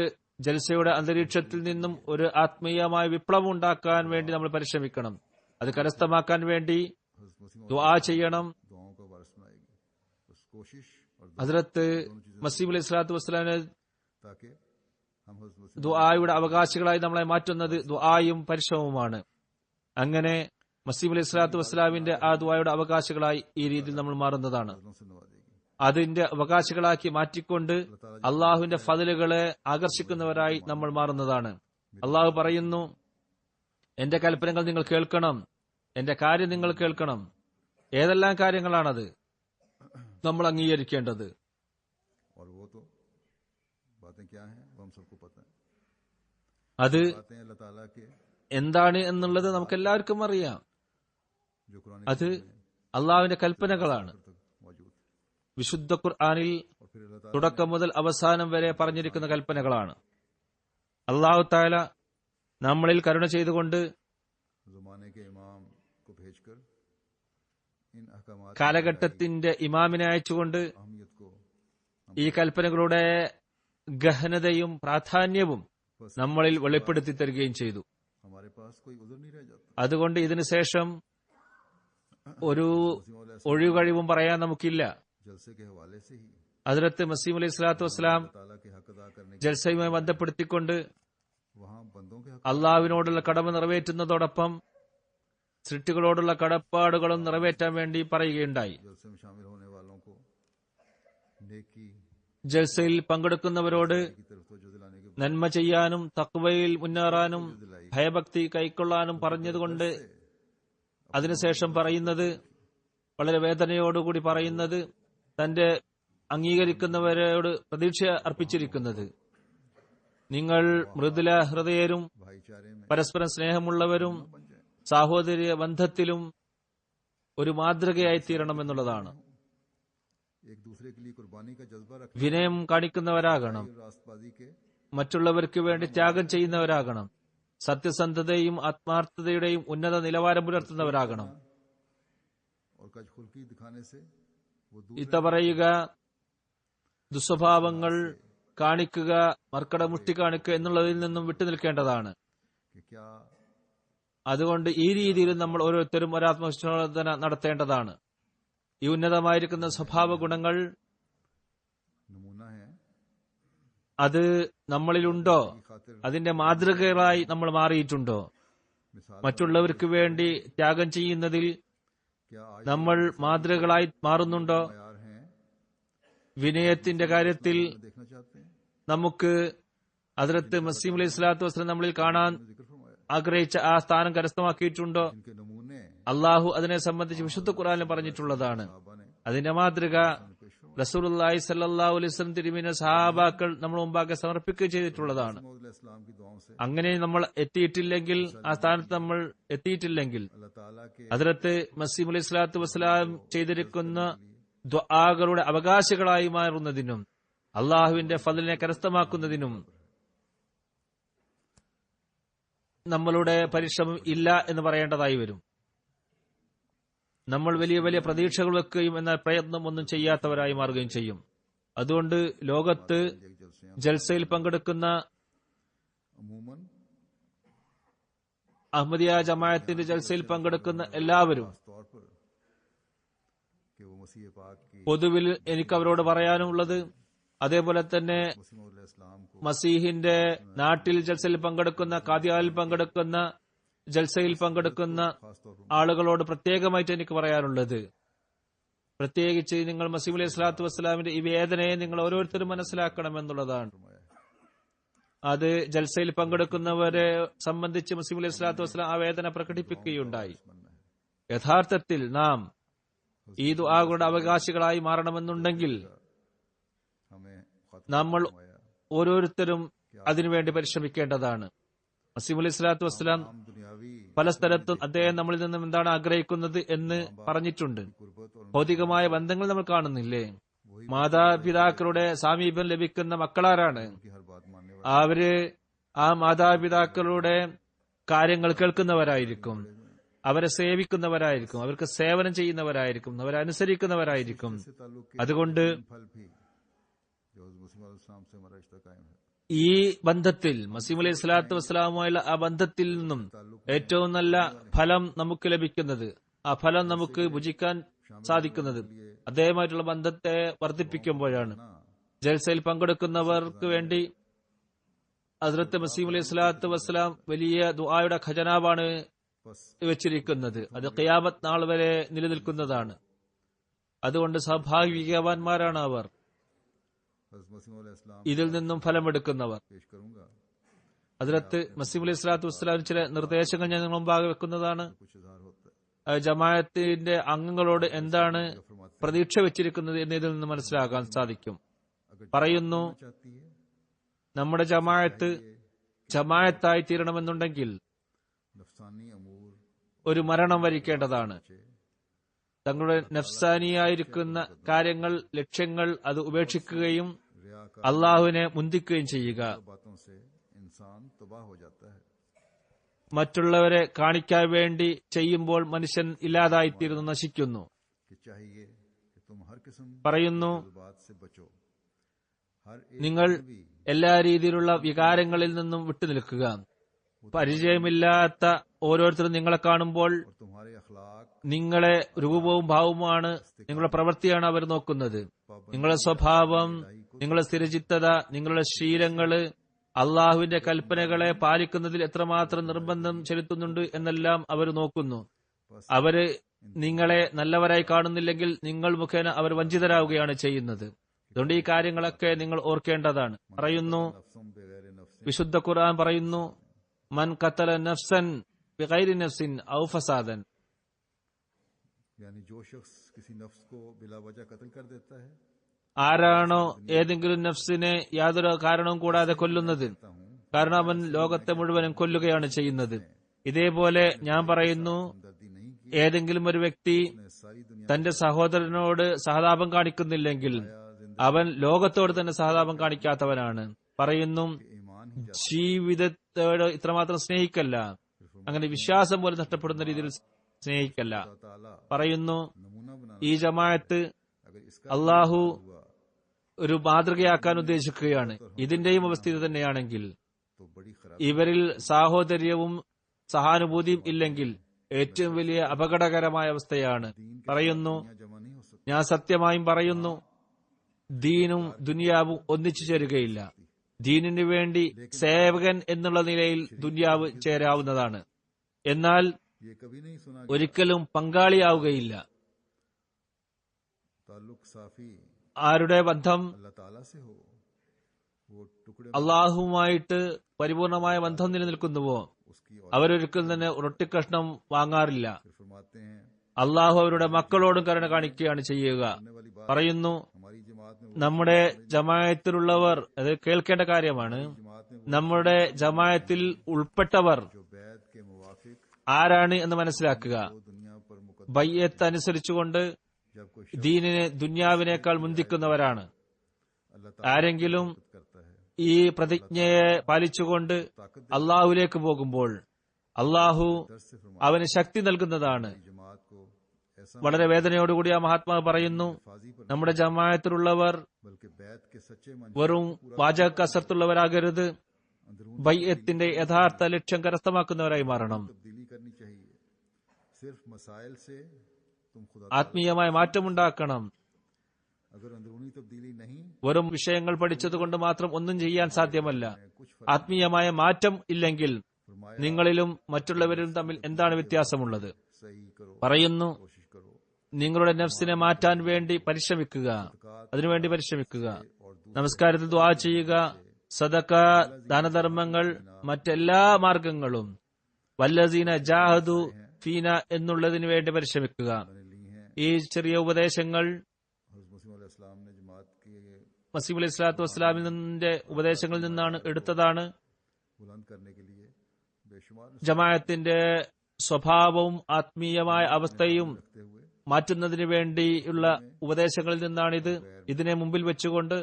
ജൽസയുടെ അന്തരീക്ഷത്തിൽ നിന്നും ഒരു ആത്മീയമായ വിപ്ലവം ഉണ്ടാക്കാൻ വേണ്ടി നമ്മൾ പരിശ്രമിക്കണം. അത് കരസ്ഥമാക്കാൻ വേണ്ടി हज़रत मसीह ദുആ ചെയ്യണം. दुआओं का वारिस बनाएगी। बस कोशिश और दुआ, ഹദ്റത്ത് മസീഹ് അലൈഹി സ്വലാത്തു വസ്സലാമിനെ ताकि हम हज़रत मसीह ദുആയുടെ അവകാശികളായി നമ്മളെ മാറ്റുന്നത് ദുആയും പരിശ്രമവുമാണ്. അങ്ങനെ മസീഹ് അലൈഹി സ്വലാത്തു വസ്സലാമിന്റെ ആ ദുആയുടെ അവകാശികളായി ഈ രീതിയിൽ നമ്മൾ മാറുന്നതാണ്. से नवाजेगी। അതിന്റെ അവകാശികളാക്കി മാറ്റിക്കൊണ്ട് അള്ളാഹുവിന്റെ ഫദലുകളെ ആകർഷിക്കുന്നവരായി നമ്മൾ മാറുന്നതാണ്. അള്ളാഹു പറയുന്നു, എന്റെ കൽപ്പനകൾ നിങ്ങൾ കേൾക്കണം, എന്റെ കാര്യം നിങ്ങൾ കേൾക്കണം. ഏതെല്ലാം കാര്യങ്ങളാണത് നമ്മൾ അംഗീകരിക്കേണ്ടത്? और वो तो बातें क्या हैं वो हम सबको पता है। അത് बातें अल्लाह ताला के എന്താണ് എന്നുള്ളത് നമുക്ക് എല്ലാവർക്കും അറിയാം. जो कुरान അത് അള്ളാഹുവിന്റെ കൽപ്പനകളാണ്. तक मौजूद है। വിശുദ്ധ ഖുർആനിൽ और फिर अल्लाह ताला തുടക്കം മുതൽ അവസാനം വരെ പറഞ്ഞിരിക്കുന്ന കൽപ്പനകളാണ്. അള്ളാഹു താല നമ്മളിൽ കരുണ ചെയ്തുകൊണ്ട് ज़माने के इमाम को भेजकर इन अहकामात की കാലഘട്ടത്തിന്റെ ഇമാമിനെ അയച്ചുകൊണ്ട് अहमियत को ഈ കൽപ്പനകളുടെ ഗഹനതയും പ്രാധാന്യവും നമ്മളിൽ വെളിപ്പെടുത്തി തരികയും ചെയ്തു. हमारे पास कोई उज़र नहीं रह जाता। അതുകൊണ്ട് ഇതിനു ശേഷം ഒരു ഒഴികഴിവും പറയാൻ നമുക്കില്ല. जलसे के हवाले से ही ഹദ്റത്ത് മസീഹ് അലൈഹി സ്വലാത്തു വസ്സലാം अल्लाह ताला के हक अदा करने के ജൽസയുമായി ബന്ധപ്പെടുത്തിക്കൊണ്ട് वहाँ बंदों के हक അള്ളാഹുവിനോടുള്ള കടമ നിറവേറ്റുന്നതോടൊപ്പം സൃഷ്ടികളോടുള്ള കടപ്പാടുകളും നിറവേറ്റാൻ വേണ്ടി പറയുകയുണ്ടായി. जलसे में शामिल होने वालों को नेकी ജൽസയിൽ പങ്കെടുക്കുന്നവരോട് की तरफ तवज्जो दिलाने के നന്മ ചെയ്യാനും തഖ്വയിൽ മുന്നേറാനും ഭയഭക്തി കൈക്കൊള്ളാനും പറഞ്ഞതുകൊണ്ട് അതിനുശേഷം പറയുന്നത്, വളരെ വേദനയോടുകൂടി പറയുന്നത്, തന്റെ അംഗീകരിക്കുന്നവരോട് പ്രതീക്ഷ അർപ്പിച്ചിരിക്കുന്നത്, നിങ്ങൾ മൃദുല ഹൃദയരും भाईचारे में പരസ്പരം സ്നേഹമുള്ളവരും സാഹോദര്യ ബന്ധത്തിലും ഒരു മാതൃകയായി തീരണമെന്നുള്ളതാണ്. एक दूसरे के लिए कुर्बानी का जज्बा रखने വിനയം കാണിക്കുന്നവരാകണം, और रास्तबाजी के മറ്റുള്ളവർക്ക് വേണ്ടി ത്യാഗം ചെയ്യുന്നവരാകണം, സത്യസന്ധതയും ആത്മാർത്ഥതയുടെയും ഉന്നത നിലവാരം പുലർത്തുന്നവരാകണം. और कज खुल्की दिखाने से वो दूर ഇത്ത പറയുക, ദുസ്വഭാവങ്ങൾ കാണിക്കുക, മർക്കടമുഷ്ടി കാണിക്കുക എന്നുള്ളതിൽ നിന്നും വിട്ടുനിൽക്കേണ്ടതാണ്. कि क्या അതുകൊണ്ട് ഈ രീതിയിൽ നമ്മൾ ഓരോരുത്തരും ഒരാത്മവിശ്വാസന നടത്തേണ്ടതാണ്. ഈ ഉന്നതമായിരിക്കുന്ന സ്വഭാവ ഗുണങ്ങൾ नमूना है അത് നമ്മളിലുണ്ടോ, की खातिर അതിന്റെ മാതൃകകളായി നമ്മൾ മാറിയിട്ടുണ്ടോ, मिसाल മറ്റുള്ളവർക്ക് വേണ്ടി ത്യാഗം ചെയ്യുന്നതിൽ क्या आज നമ്മൾ മാതൃകകളായി മാറുന്നുണ്ടോ, तैयार हैं വിനയത്തിന്റെ കാര്യത്തിൽ देखना चाहते हैं। നമുക്ക് ഹദ്റത്ത് മസീഹ് അലൈഹി സ്വലാത്തു വസ്സലാം നമ്മളിൽ കാണാൻ जिक्र फरमाया ആഗ്രഹിച്ച ആ സ്ഥാനം കരസ്ഥമാക്കിയിട്ടുണ്ടോ? जिनके नमूने അള്ളാഹു അതിനെ സംബന്ധിച്ച് വിശുദ്ധ ഖുർആനിൽ പറഞ്ഞിട്ടുള്ളതാണ്. साहबा ने അതിന്റെ മാതൃക റസൂലുള്ളാഹി സ്വല്ലല്ലാഹു അലൈഹി വസല്ലം തിരുമേനിയുടെ സഹാബാക്കൾ നമ്മൾ മുമ്പാകെ സമർപ്പിക്കുകയും ചെയ്തിട്ടുള്ളതാണ്. इस्लाम की दुआओं से അങ്ങനെ നമ്മൾ എത്തിയിട്ടില്ലെങ്കിൽ, ആ സ്ഥാനത്ത് നമ്മൾ എത്തിയിട്ടില്ലെങ്കിൽ, अल्लाह ताला के ഹദ്റത്ത് മസീഹ് അലൈഹി സ്വലാത്തു വസ്സലാം ചെയ്തിരിക്കുന്ന ദുആകളുടെ അവകാശികളായി മാറുന്നതിനും അള്ളാഹുവിന്റെ ഫദ്ലിനെ കരസ്ഥമാക്കുന്നതിനും നമ്മളുടെ പരിശ്രമം ഇല്ല എന്ന് പറയേണ്ടതായി വരും. നമ്മൾ വലിയ വലിയ പ്രതീക്ഷകൾ വെക്കുകയും എന്നാൽ പ്രയത്നം ഒന്നും ചെയ്യാത്തവരായി മാറുകയും ചെയ്യും. അതുകൊണ്ട് ലോകത്ത് एक जलसे ജൽസയിൽ പങ്കെടുക്കുന്ന अमूमन അഹമ്മദിയ ജമാഅത്തിന്റെ ജൽസയിൽ പങ്കെടുക്കുന്ന എല്ലാവരും खास तौर पर कि वो मसीह पाक की പൊതുവിൽ എനിക്ക് അവരോട് പറയാനുള്ളത്, അതേപോലെ തന്നെ मसीह इस्लाम को മസീഹിന്റെ നാട്ടിൽ ജൽസയിൽ പങ്കെടുക്കുന്ന, കാദിയാനിൽ പങ്കെടുക്കുന്ന, ജൽസയിൽ പങ്കെടുക്കുന്ന खास तौर पर ആളുകളോട് പ്രത്യേകമായിട്ട് എനിക്ക് പറയാനുള്ളത്, പ്രത്യേകിച്ച് നിങ്ങൾ മസീഹ് അലൈഹി സ്വലാത്തു വസ്സലാമിന്റെ ഈ വേദനയെ നിങ്ങൾ ഓരോരുത്തരും മനസ്സിലാക്കണമെന്നുള്ളതാണ്. അത് ജൽസയിൽ പങ്കെടുക്കുന്നവരെ സംബന്ധിച്ച് മസീഹ് അലൈഹി സ്വലാത്തു വസ്സലാം ആ വേദന പ്രകടിപ്പിക്കുകയുണ്ടായി. യഥാർത്ഥത്തിൽ നാം ഈ ദുആകളുടെ അവകാശികളായി മാറണമെന്നുണ്ടെങ്കിൽ हमें खत നമ്മൾ ഓരോരുത്തരും അതിനുവേണ്ടി പരിശ്രമിക്കേണ്ടതാണ്. മസീഹ് അലൈഹി സ്വലാത്തു വസ്സലാം आम दुनियावी പല സ്ഥലത്തും അദ്ദേഹം നമ്മളിൽ നിന്നും എന്താണ് ആഗ്രഹിക്കുന്നത് എന്ന് പറഞ്ഞിട്ടുണ്ട്. गुर्बत और ഭൗതികമായ ബന്ധങ്ങൾ നമ്മൾ കാണുന്നില്ലേ? മാതാപിതാക്കളുടെ സാമീപ്യം ലഭിക്കുന്ന മക്കളാരാണ്? उनकी हर बात मानने അവര് ആ മാതാപിതാക്കളുടെ കാര്യങ്ങൾ കേൾക്കുന്നവരായിരിക്കും, അവരെ സേവിക്കുന്നവരായിരിക്കും, അവർക്ക് സേവനം ചെയ്യുന്നവരായിരിക്കും, അവരെ അനുസരിക്കുന്നവരായിരിക്കും. से ताल्लुक के അതുകൊണ്ട് फल भी जो मसीह इस्लाम से हमारा रिश्ता कायम है ഈ ബന്ധത്തിൽ മസീഹ് അലൈഹി സ്വലാത്തു വസ്സലാമുമായുള്ള ആ ബന്ധത്തിൽ നിന്നും ഏറ്റവും നല്ല ഫലം നമുക്ക് ലഭിക്കുന്നത്, ആ ഫലം നമുക്ക് ഭുജിക്കാൻ സാധിക്കുന്നത് അദ്ദേഹമായിട്ടുള്ള ബന്ധത്തെ വർദ്ധിപ്പിക്കുമ്പോഴാണ്. ജൽസയിൽ പങ്കെടുക്കുന്നവർക്ക് വേണ്ടി ഹദ്റത്ത് മസീഹ് അലൈഹി സ്വലാത്തു വസ്സലാം വലിയ ദുആയുടെ ഖജനാവാണ് വെച്ചിരിക്കുന്നത്. അത് ഖിയാമത്ത് നാൾ വരെ നിലനിൽക്കുന്നതാണ്. അതുകൊണ്ട് സൗഭാഗ്യവാന്മാരാണ് അവർ, हज़रत मसीह इस्लाम ഇതിൽ നിന്നും ഫലമെടുക്കുന്നവർ. पेश करूंगा ഹദ്റത്ത് മസീഹ് അലൈഹി സ്വലാത്തു വസ്സലാം ചില നിർദ്ദേശങ്ങൾ ഞാൻ നിങ്ങൾ മുമ്പാകെ വെക്കുന്നതാണ്. कुछ इजहार होता है ജമാഅത്തിന്റെ അംഗങ്ങളോട് എന്താണ് പ്രതീക്ഷ വെച്ചിരിക്കുന്നത് എന്നതിൽ നിന്ന് മനസ്സിലാക്കാൻ സാധിക്കും. अगर പറയുന്നു, चाहती है നമ്മുടെ ജമാഅത്ത് ജമാഅത്തായി തീരണമെന്നുണ്ടെങ്കിൽ नफसानी अमूर ഒരു മരണം വരിക്കേണ്ടതാണ്. തങ്ങളുടെ നഫ്സാനിയായിരിക്കുന്ന കാര്യങ്ങൾ, ലക്ഷ്യങ്ങൾ അത് ഉപേക്ഷിക്കുകയും അള്ളാഹുവിനെ മുന്തിക്കുകയും ചെയ്യുക. बातों से इंसान तबाह हो जाता है. മറ്റുള്ളവരെ കാണിക്കാൻ വേണ്ടി ചെയ്യുമ്പോൾ മനുഷ്യൻ ഇല്ലാതായിത്തീരുന്നു, നശിക്കുന്നു. कि चाहिए कि तुम हर किस्म പറയുന്നു, बात से बचो. हर നിങ്ങൾ എല്ലാ രീതിയിലുള്ള വികാരങ്ങളിൽ നിന്നും വിട്ടുനിൽക്കുക. പരിചയമില്ലാത്ത ഓരോരുത്തരും നിങ്ങളെ കാണുമ്പോൾ और तुम्हारे अखलाक നിങ്ങളെ രൂപവും ഭാവവുമാണ്, നിങ്ങളുടെ പ്രവൃത്തിയാണ് അവർ നോക്കുന്നത്. നിങ്ങളുടെ സ്വഭാവം, നിങ്ങളുടെ സ്ഥിരചിത്തത, നിങ്ങളുടെ ശീലങ്ങള്, അള്ളാഹുവിന്റെ കൽപ്പനകളെ പാലിക്കുന്നതിൽ എത്രമാത്രം നിർബന്ധം ചെലുത്തുന്നുണ്ട് എന്നെല്ലാം അവർ നോക്കുന്നു. അവര് നിങ്ങളെ നല്ലവരായി കാണുന്നില്ലെങ്കിൽ നിങ്ങൾ മുഖേന അവർ വഞ്ചിതരാവുകയാണ് ചെയ്യുന്നത്. അതുകൊണ്ട് ഈ കാര്യങ്ങളൊക്കെ നിങ്ങൾ ഓർക്കേണ്ടതാണ്. പറയുന്നു, नफ्सों बगैर नफ्स വിശുദ്ധ ഖുർആൻ പറയുന്നു, മൻ ഖതല നഫ്സൻ ബിഗൈരി നഫ്സിൻ ഔ ഫസാദൻ. यानी जो शख्स किसी नफ्स को बिला वजह कत्ल कर देता है, ആരാണോ ഏതെങ്കിലും നഫ്സിനെ യാതൊരു കാരണവും കൂടാതെ കൊല്ലുന്നത്, കാരണം അവൻ ലോകത്തെ മുഴുവനും കൊല്ലുകയാണ് ചെയ്യുന്നത്. ഇതേപോലെ ഞാൻ പറയുന്നു, हमदर्दी नहीं की, ഏതെങ്കിലും ഒരു വ്യക്തി उसने सारी दुनिया തന്റെ സഹോദരനോട് സഹതാപം കാണിക്കുന്നില്ലെങ്കിൽ അവൻ ലോകത്തോട് തന്നെ സഹതാപം കാണിക്കാത്തവനാണ്. പറയുന്നു, ईमान ही ജീവിതത്തോട് ഇത്രമാത്രം സ്നേഹിക്കല്ല, അങ്ങനെ വിശ്വാസം പോലും നഷ്ടപ്പെടുന്ന രീതിയിൽ സ്നേഹിക്കല്ല. अल्लाह ताला പറയുന്നു, नमूना बनाना. ഈ ജമാഅത്ത് अगर इसका അള്ളാഹു हुआ ഒരു മാതൃകയാക്കാൻ ഉദ്ദേശിക്കുകയാണ്. ഇതിന്റെയും അവസ്ഥ ഇത് തന്നെയാണെങ്കിൽ, तो बड़ी खराब ഇവരിൽ സാഹോദര്യവും സഹാനുഭൂതിയും ഇല്ലെങ്കിൽ ഏറ്റവും വലിയ അപകടകരമായ അവസ്ഥയാണ്. പറയുന്നു, दुनिया जमा नहीं हो सकती. ഞാൻ സത്യമായും പറയുന്നു, ദീനും ദുനിയാവും ഒന്നിച്ചു ചേരുകയില്ല. ദീനിനു വേണ്ടി സേവകൻ എന്നുള്ള നിലയിൽ ദുനിയാവ് ചേരാവുന്നതാണ്, എന്നാൽ ये कभी नहीं सुना कि ഒരിക്കലും പങ്കാളിയാവുകയില്ല. ताल्लुक साफी ആരുടെ ബന്ധം अल्लाह ताला से हो, वो टुकड़े അള്ളാഹുവുമായിട്ട് പരിപൂർണമായ ബന്ധം നിലനിൽക്കുന്നുവോ उसकी और അവരൊരിക്കലും തന്നെ റൊട്ടിക്കഷ്ണം വാങ്ങാറില്ല. फिर फरमाते हैं അള്ളാഹു അവരുടെ മക്കളോടും കരുണ കാണിക്കുകയാണ് ചെയ്യുക. करने वाली बात പറയുന്നു, हमारी जमात में നമ്മുടെ ജമായത്തിലുള്ളവർ, അത് കേൾക്കേണ്ട കാര്യമാണ്, जमात में നമ്മുടെ ജമായത്തിൽ ഉൾപ്പെട്ടവർ जो बैत के मुवाफिक ആരാണ് എന്ന് മനസ്സിലാക്കുക. वो दुनिया पर मुकद्दर ബയ്യത്ത് അനുസരിച്ചുകൊണ്ട് जब कोई ദീനിനെ ദുന്യാവിനേക്കാൾ മുന്തിക്കുന്നവരാണ്. अल्लाह ആരെങ്കിലും ताला करता है, ഈ പ്രതിജ്ഞയെ പാലിച്ചുകൊണ്ട് അള്ളാഹുലേക്ക് പോകുമ്പോൾ അള്ളാഹു दर्स से फरमा അവന് ശക്തി നൽകുന്നതാണ്. जमात को ऐसा വളരെ വേദനയോടുകൂടി ആ മഹാത്മാവ് പറയുന്നു, फाजी पर നമ്മുടെ ജമാഅത്തിലുള്ളവർ बल्कि बैत के सच्चे मन വെറും വാചക കസർത്തുള്ളവരാകരുത്, अंदरून ബയ്യത്തിന്റെ യഥാർത്ഥ ലക്ഷ്യം കരസ്ഥമാക്കുന്നവരായി മാറണം. तब्दीली करनी चाहिए. सिर्फ मसाइल से तुम खुदा ആത്മീയമായ മാറ്റമുണ്ടാക്കണം. अगर अंदरूनी तब्दीली नहीं വെറും വിഷയങ്ങൾ പഠിച്ചതുകൊണ്ട് മാത്രം ഒന്നും ചെയ്യാൻ സാധ്യമല്ല. कुछ ആത്മീയമായ മാറ്റം ഇല്ലെങ്കിൽ फरमाया നിങ്ങളിലും മറ്റുള്ളവരിലും തമ്മിൽ എന്താണ് വ്യത്യാസമുള്ളത്? सही करो, പറയുന്നു, कोशिश करो നിങ്ങളുടെ നഫ്സിനെ മാറ്റാൻ വേണ്ടി പരിശ്രമിക്കുക, അതിനുവേണ്ടി പരിശ്രമിക്കുക. നമസ്കാരത്തിൽ ദുആ ചെയ്യുക, സദക്ക, ദാനധർമ്മങ്ങൾ, മറ്റെല്ലാ മാർഗങ്ങളും വല്ലസീന ജാഹദു ഫീന എന്നുള്ളതിനു വേണ്ടി പരിശ്രമിക്കുക. मैंने ली हैं. ഈ ചെറിയ ഉപദേശങ്ങൾ हज़रत मसीह अलैहिस्सलाम ने जमात के മസീഹ് അലൈഹി സ്വലാത്തു വസ്സലാമിന്റെ ഉപദേശങ്ങളിൽ നിന്നാണ് എടുത്തതാണ്. बुलंद करने के लिए बेशुमार ജമാഅത്തിന്റെ സ്വഭാവവും ആത്മീയമായ അവസ്ഥയും रखते हुए മാറ്റുന്നതിന് വേണ്ടിയുള്ള ഉപദേശങ്ങളിൽ നിന്നാണിത്. ഇതിനെ മുമ്പിൽ വെച്ചുകൊണ്ട്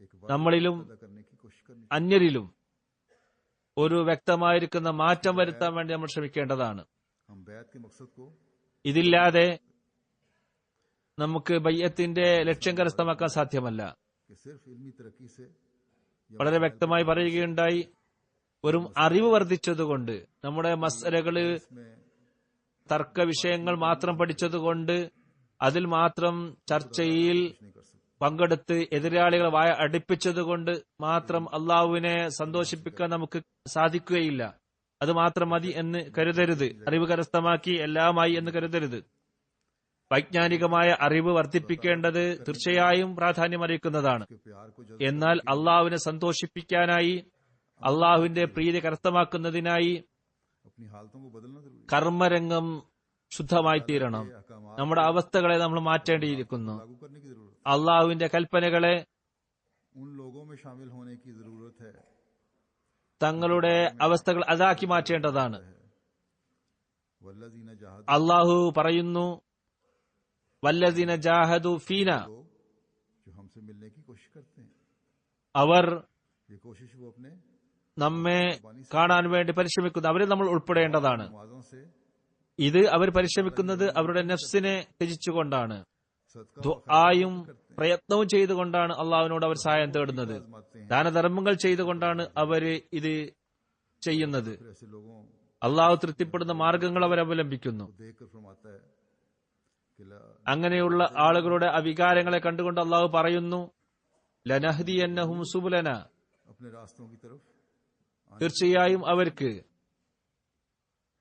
एक നമ്മളിലും वादा करने की कोशिश करनी. അന്യരിലും ഒരു വ്യക്തമായിരിക്കുന്ന മാറ്റം വരുത്താൻ വേണ്ടി നമ്മൾ ശ്രമിക്കേണ്ടതാണ്. हम बैत के मकसद को ഇതില്ലാതെ നമുക്ക് ബയ്യത്തിന്റെ ലക്ഷ്യം കരസ്ഥമാക്കാൻ സാധ്യമല്ല. कि सिर्फ इल्मी तरक्की से വളരെ വ്യക്തമായി പറയുകയുണ്ടായി, വെറും അറിവ് വർദ്ധിച്ചതുകൊണ്ട്, നമ്മുടെ മസ്അലകള് इसमें തർക്ക വിഷയങ്ങൾ മാത്രം പഠിച്ചതുകൊണ്ട്, അതിൽ മാത്രം ചർച്ചയിൽ नहीं कर सकते. പങ്കെടുത്ത് എതിരാളികളെ വായ അടുപ്പിച്ചതുകൊണ്ട് മാത്രം അള്ളാഹുവിനെ സന്തോഷിപ്പിക്കാൻ നമുക്ക് സാധിക്കുകയില്ല. അത് മാത്രം മതി എന്ന് കരുതരുത്. അറിവ് കരസ്ഥമാക്കി എല്ലാമായി എന്ന് കരുതരുത്. വൈജ്ഞാനികമായ അറിവ് വർദ്ധിപ്പിക്കേണ്ടത് തീർച്ചയായും പ്രാധാന്യമറിയിക്കുന്നതാണ്. कि प्यार को जज्ब എന്നാൽ അള്ളാഹുവിനെ സന്തോഷിപ്പിക്കാനായി, അള്ളാഹുവിന്റെ പ്രീതി കരസ്ഥമാക്കുന്നതിനായി अपनी हालतों को बदलना जरूरी है. കർമ്മരംഗം ശുദ്ധമായി തീരണം. अहकामात നമ്മുടെ അവസ്ഥകളെ നമ്മൾ മാറ്റേണ്ടിയിരിക്കുന്നു. लागू करने की जरूरत है. അള്ളാഹുവിന്റെ കൽപ്പനകളെ उन लोगों में शामिल होने की जरूरत है തങ്ങളുടെ അവസ്ഥകൾ അതാക്കി മാറ്റേണ്ടതാണ്. वल्लज़ीना जहादू അള്ളാഹു പറയുന്നു, വല്ലദീന ജാഹദു ഫീന, लोग जो हमसे मिलने की कोशिश करते हैं, അവർ ये कोशिश वो अपने നമ്മെ കാണാൻ വേണ്ടി പരിശ്രമിക്കുന്നു. അവരെ നമ്മൾ ഉൾപ്പെടേണ്ടതാണ്. नमाजों से ഇത് അവർ പരിശ്രമിക്കുന്നത് അവരുടെ നഫ്സിനെ ത്യജിച്ചുകൊണ്ടാണ്. सदका ദുആയും പ്രയത്നവും ചെയ്തുകൊണ്ടാണ് അള്ളാഹുവിനോട് അവർ സഹായം തേടുന്നത്. आजमाते हैं। ദാനധർമ്മങ്ങൾ ചെയ്തുകൊണ്ടാണ് അവര് ഇത് ചെയ്യുന്നത്. फिर ऐसे लोगों അള്ളാഹു തൃപ്തിപ്പെടുന്ന മാർഗങ്ങൾ അവർ അവലംബിക്കുന്നു. को देखकर फरमाता है कि ला അങ്ങനെയുള്ള ആളുകളുടെ അവികാരങ്ങളെ കണ്ടുകൊണ്ട് അള്ളാഹു പറയുന്നു, ലനഹ്ദിയന്നഹും സുബുലന, अपने रास्तों की तरफ തീർച്ചയായും അവർക്ക്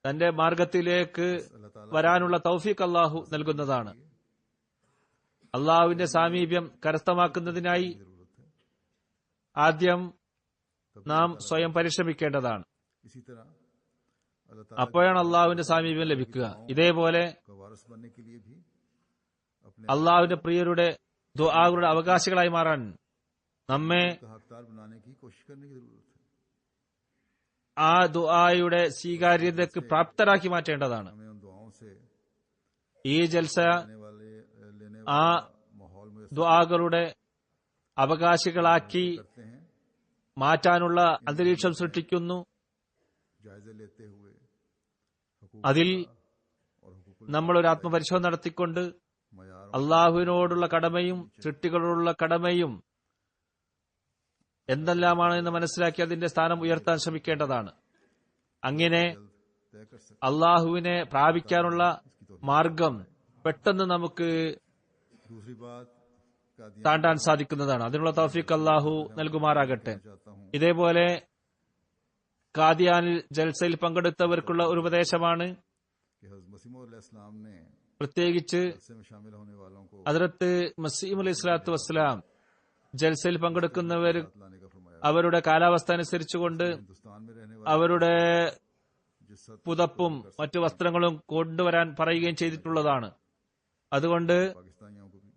തന്റെ മാർഗത്തിലേക്ക് अल्लाह ताला വരാനുള്ള തൗഫീഖ് അള്ളാഹു നൽകുന്നതാണ്. അള്ളാഹുവിന്റെ സാമീപ്യം കരസ്ഥമാക്കുന്നതിനായി जरूरत है। ആദ്യം നാം സ്വയം പരിശ്രമിക്കേണ്ടതാണ്. इसी तरह अल्लाह ताला അപ്പോഴാണ് അള്ളാഹുവിന്റെ സാമീപ്യം ലഭിക്കുക. ഇതേപോലെ का वारिस बनने के लिए भी अपने അള്ളാഹുവിന്റെ പ്രിയരുടെ ദുആകളുടെ അവകാശികളായി മാറാൻ നമ്മെ का हकदार बनाने की कोशिश करने की जरूरत है। ആ ദുആയുടെ സ്വീകാര്യതയ്ക്ക് പ്രാപ്തരാക്കി മാറ്റേണ്ടതാണ്. हमें उन दुआओं से ഈ ജൽസ लेने ആ माहौल में ദുആകളുടെ അവകാശികളാക്കി करते हैं, മാറ്റാനുള്ള അന്തരീക്ഷം സൃഷ്ടിക്കുന്നു. जायजे लेते हुए हुकूक അതിൽ और हुकूकुल നമ്മൾ ഒരു ആത്മപരിശോധന നടത്തിക്കൊണ്ട് मयारों അള്ളാഹുവിനോടുള്ള കടമയും സൃഷ്ടികളോടുള്ള കടമയും എന്തെല്ലാമാണ് എന്ന് മനസ്സിലാക്കി അതിന്റെ സ്ഥാനം ഉയർത്താൻ ശ്രമിക്കേണ്ടതാണ്. അങ്ങനെ तय कर सकते। അള്ളാഹുവിനെ പ്രാപിക്കാനുള്ള മാർഗം പെട്ടെന്ന് നമുക്ക് दूसरी बात कादियान താണ്ടാൻ സാധിക്കുന്നതാണ്. അതിനുള്ള തൗഫീഖ് അള്ളാഹു നൽകുമാറാകട്ടെ. चाहता हूँ ഇതേപോലെ ഖാദിയാനിൽ ജൽസയിൽ പങ്കെടുത്തവർക്കുള്ള ഒരു ഉപദേശമാണ്, कि हज़रत मसीह अलैहिस्सलाम ने പ്രത്യേകിച്ച് जलसे में शामिल होने वालों को ഹദ്റത്ത് മസീഹ് അലൈഹി സ്വലാത്തു വസ്സലാം ജൽസയിൽ പങ്കെടുക്കുന്നവർ साथ लाने का फरमाया। അവരുടെ കാലാവസ്ഥ അനുസരിച്ചുകൊണ്ട് हिंदुस्तान में रहने वाले അവരുടെ जिस सद പുതപ്പും മറ്റു വസ്ത്രങ്ങളും കൊണ്ടുവരാൻ പറയുകയും ചെയ്തിട്ടുള്ളതാണ്. അതുകൊണ്ട് पाकिस्तानियों को भी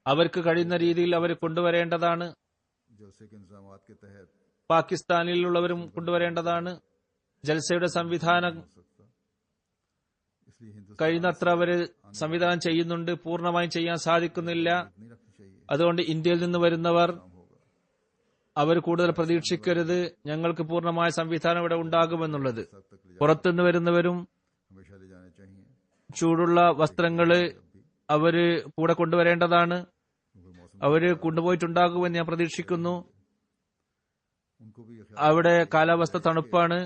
അവർക്ക് കഴിയുന്ന രീതിയിൽ അവർ കൊണ്ടുവരേണ്ടതാണ്. जलसे के इंतजामात के तहत പാകിസ്ഥാനിലുള്ളവരും കൊണ്ടുവരേണ്ടതാണ്. ജൽസയുടെ സംവിധാനം हो सकता, इसलिए हिंदुस्तान കഴിയുന്നത്ര അവര് സംവിധാനം ചെയ്യുന്നുണ്ട്, പൂർണ്ണമായും ചെയ്യാൻ സാധിക്കുന്നില്ല. नहीं रखनी चाहिए। അതുകൊണ്ട് ഇന്ത്യയിൽ നിന്ന് വരുന്നവർ काम होगा അവർ കൂടുതൽ പ്രതീക്ഷിക്കരുത് ഞങ്ങൾക്ക് പൂർണ്ണമായ സംവിധാനം ഇവിടെ ഉണ്ടാകുമെന്നുള്ളത്. सब तक ले പുറത്തുനിന്ന് വരുന്നവരും हमेशा ले जाने चाहिए, ചൂടുള്ള വസ്ത്രങ്ങള് അവര് കൂടെ കൊണ്ടുവരേണ്ടതാണ്. क्योंकि मौसम അവര് കൊണ്ടുപോയിട്ടുണ്ടാകുമെന്ന് ഞാൻ പ്രതീക്ഷിക്കുന്നു. उनको भी ये ख्याल അവിടെ കാലാവസ്ഥ തണുപ്പാണ്.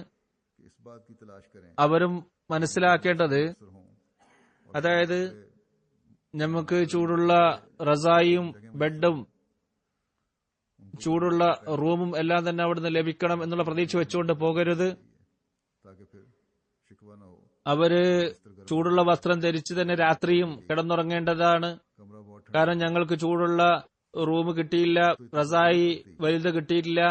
कि इस बात की तलाश करें അവരും മനസ്സിലാക്കേണ്ടത്, असर हों അതായത് നമുക്ക് ചൂടുള്ള റസായിയും ബെഡും ചൂടുള്ള റൂമും എല്ലാം തന്നെ അവിടുന്ന് ലഭിക്കണം എന്നുള്ള പ്രതീക്ഷ വെച്ചുകൊണ്ട് പോകരുത്. ताकि फिर शिकवा न हो। അവര് ചൂടുള്ള വസ്ത്രം ധരിച്ച് തന്നെ രാത്രിയും കിടന്നുറങ്ങേണ്ടതാണ്. कमरा बहुत ठंडा കാരണം ഞങ്ങൾക്ക് ചൂടുള്ള റൂം കിട്ടിയില്ല, റസായി വലുത് കിട്ടിയിട്ടില്ല,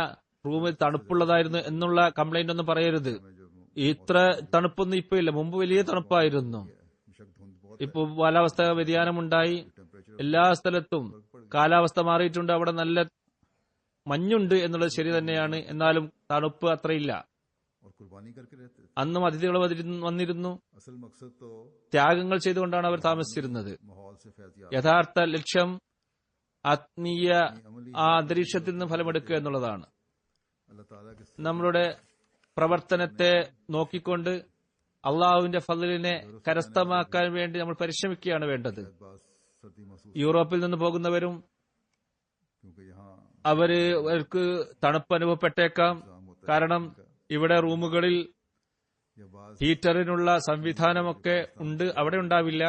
റൂം തണുപ്പുള്ളതായിരുന്നു എന്നുള്ള കംപ്ലൈന്റ് ഒന്നും പറയരുത്. में जो ഇത്ര തണുപ്പൊന്നും ഇപ്പൊ ഇല്ല, മുമ്പ് വലിയ തണുപ്പായിരുന്നു. बेशक धुंध बहुत ഇപ്പൊ കാലാവസ്ഥ വ്യതിയാനമുണ്ടായി, टेम्परेचर എല്ലാ സ്ഥലത്തും കാലാവസ്ഥ മാറിയിട്ടുണ്ട്. അവിടെ നല്ല മഞ്ഞുണ്ട് എന്നുള്ളത് ശരി തന്നെയാണ്, എന്നാലും തണുപ്പ് അത്രയില്ല. और कुर्बानी करके रहते थे। അന്നും അതിഥികൾ വന്നിരുന്നു. असल मकसद तो ത്യാഗങ്ങൾ ചെയ്തുകൊണ്ടാണ് അവർ താമസിച്ചിരുന്നത്. माहौल से फैज याब യഥാർത്ഥ ലക്ഷ്യം ആത്മീയ अमली ആ അന്തരീക്ഷത്തിൽ നിന്ന് ഫലമെടുക്കുക എന്നുള്ളതാണ്. अल्लाह ताला के നമ്മളുടെ പ്രവർത്തനത്തെ നോക്കിക്കൊണ്ട് അള്ളാഹുവിന്റെ ഫضലിനെ കരസ്ഥമാക്കാൻ വേണ്ടി നമ്മൾ പരിശ്രമിക്കുകയാണ് വേണ്ടത്. बास सर्दी महसूस, യൂറോപ്പിൽ നിന്ന് പോകുന്നവരും क्योंकि यहाँ അവർക്ക് തണുപ്പ് അനുഭവപ്പെട്ടേക്കാം. इंतजाम होता കാരണം ഇവിടെ റൂമുകളിൽ है या बाज ഹീറ്ററിനുള്ള സംവിധാനമൊക്കെ ഉണ്ട്, അവിടെ ഉണ്ടാവില്ല.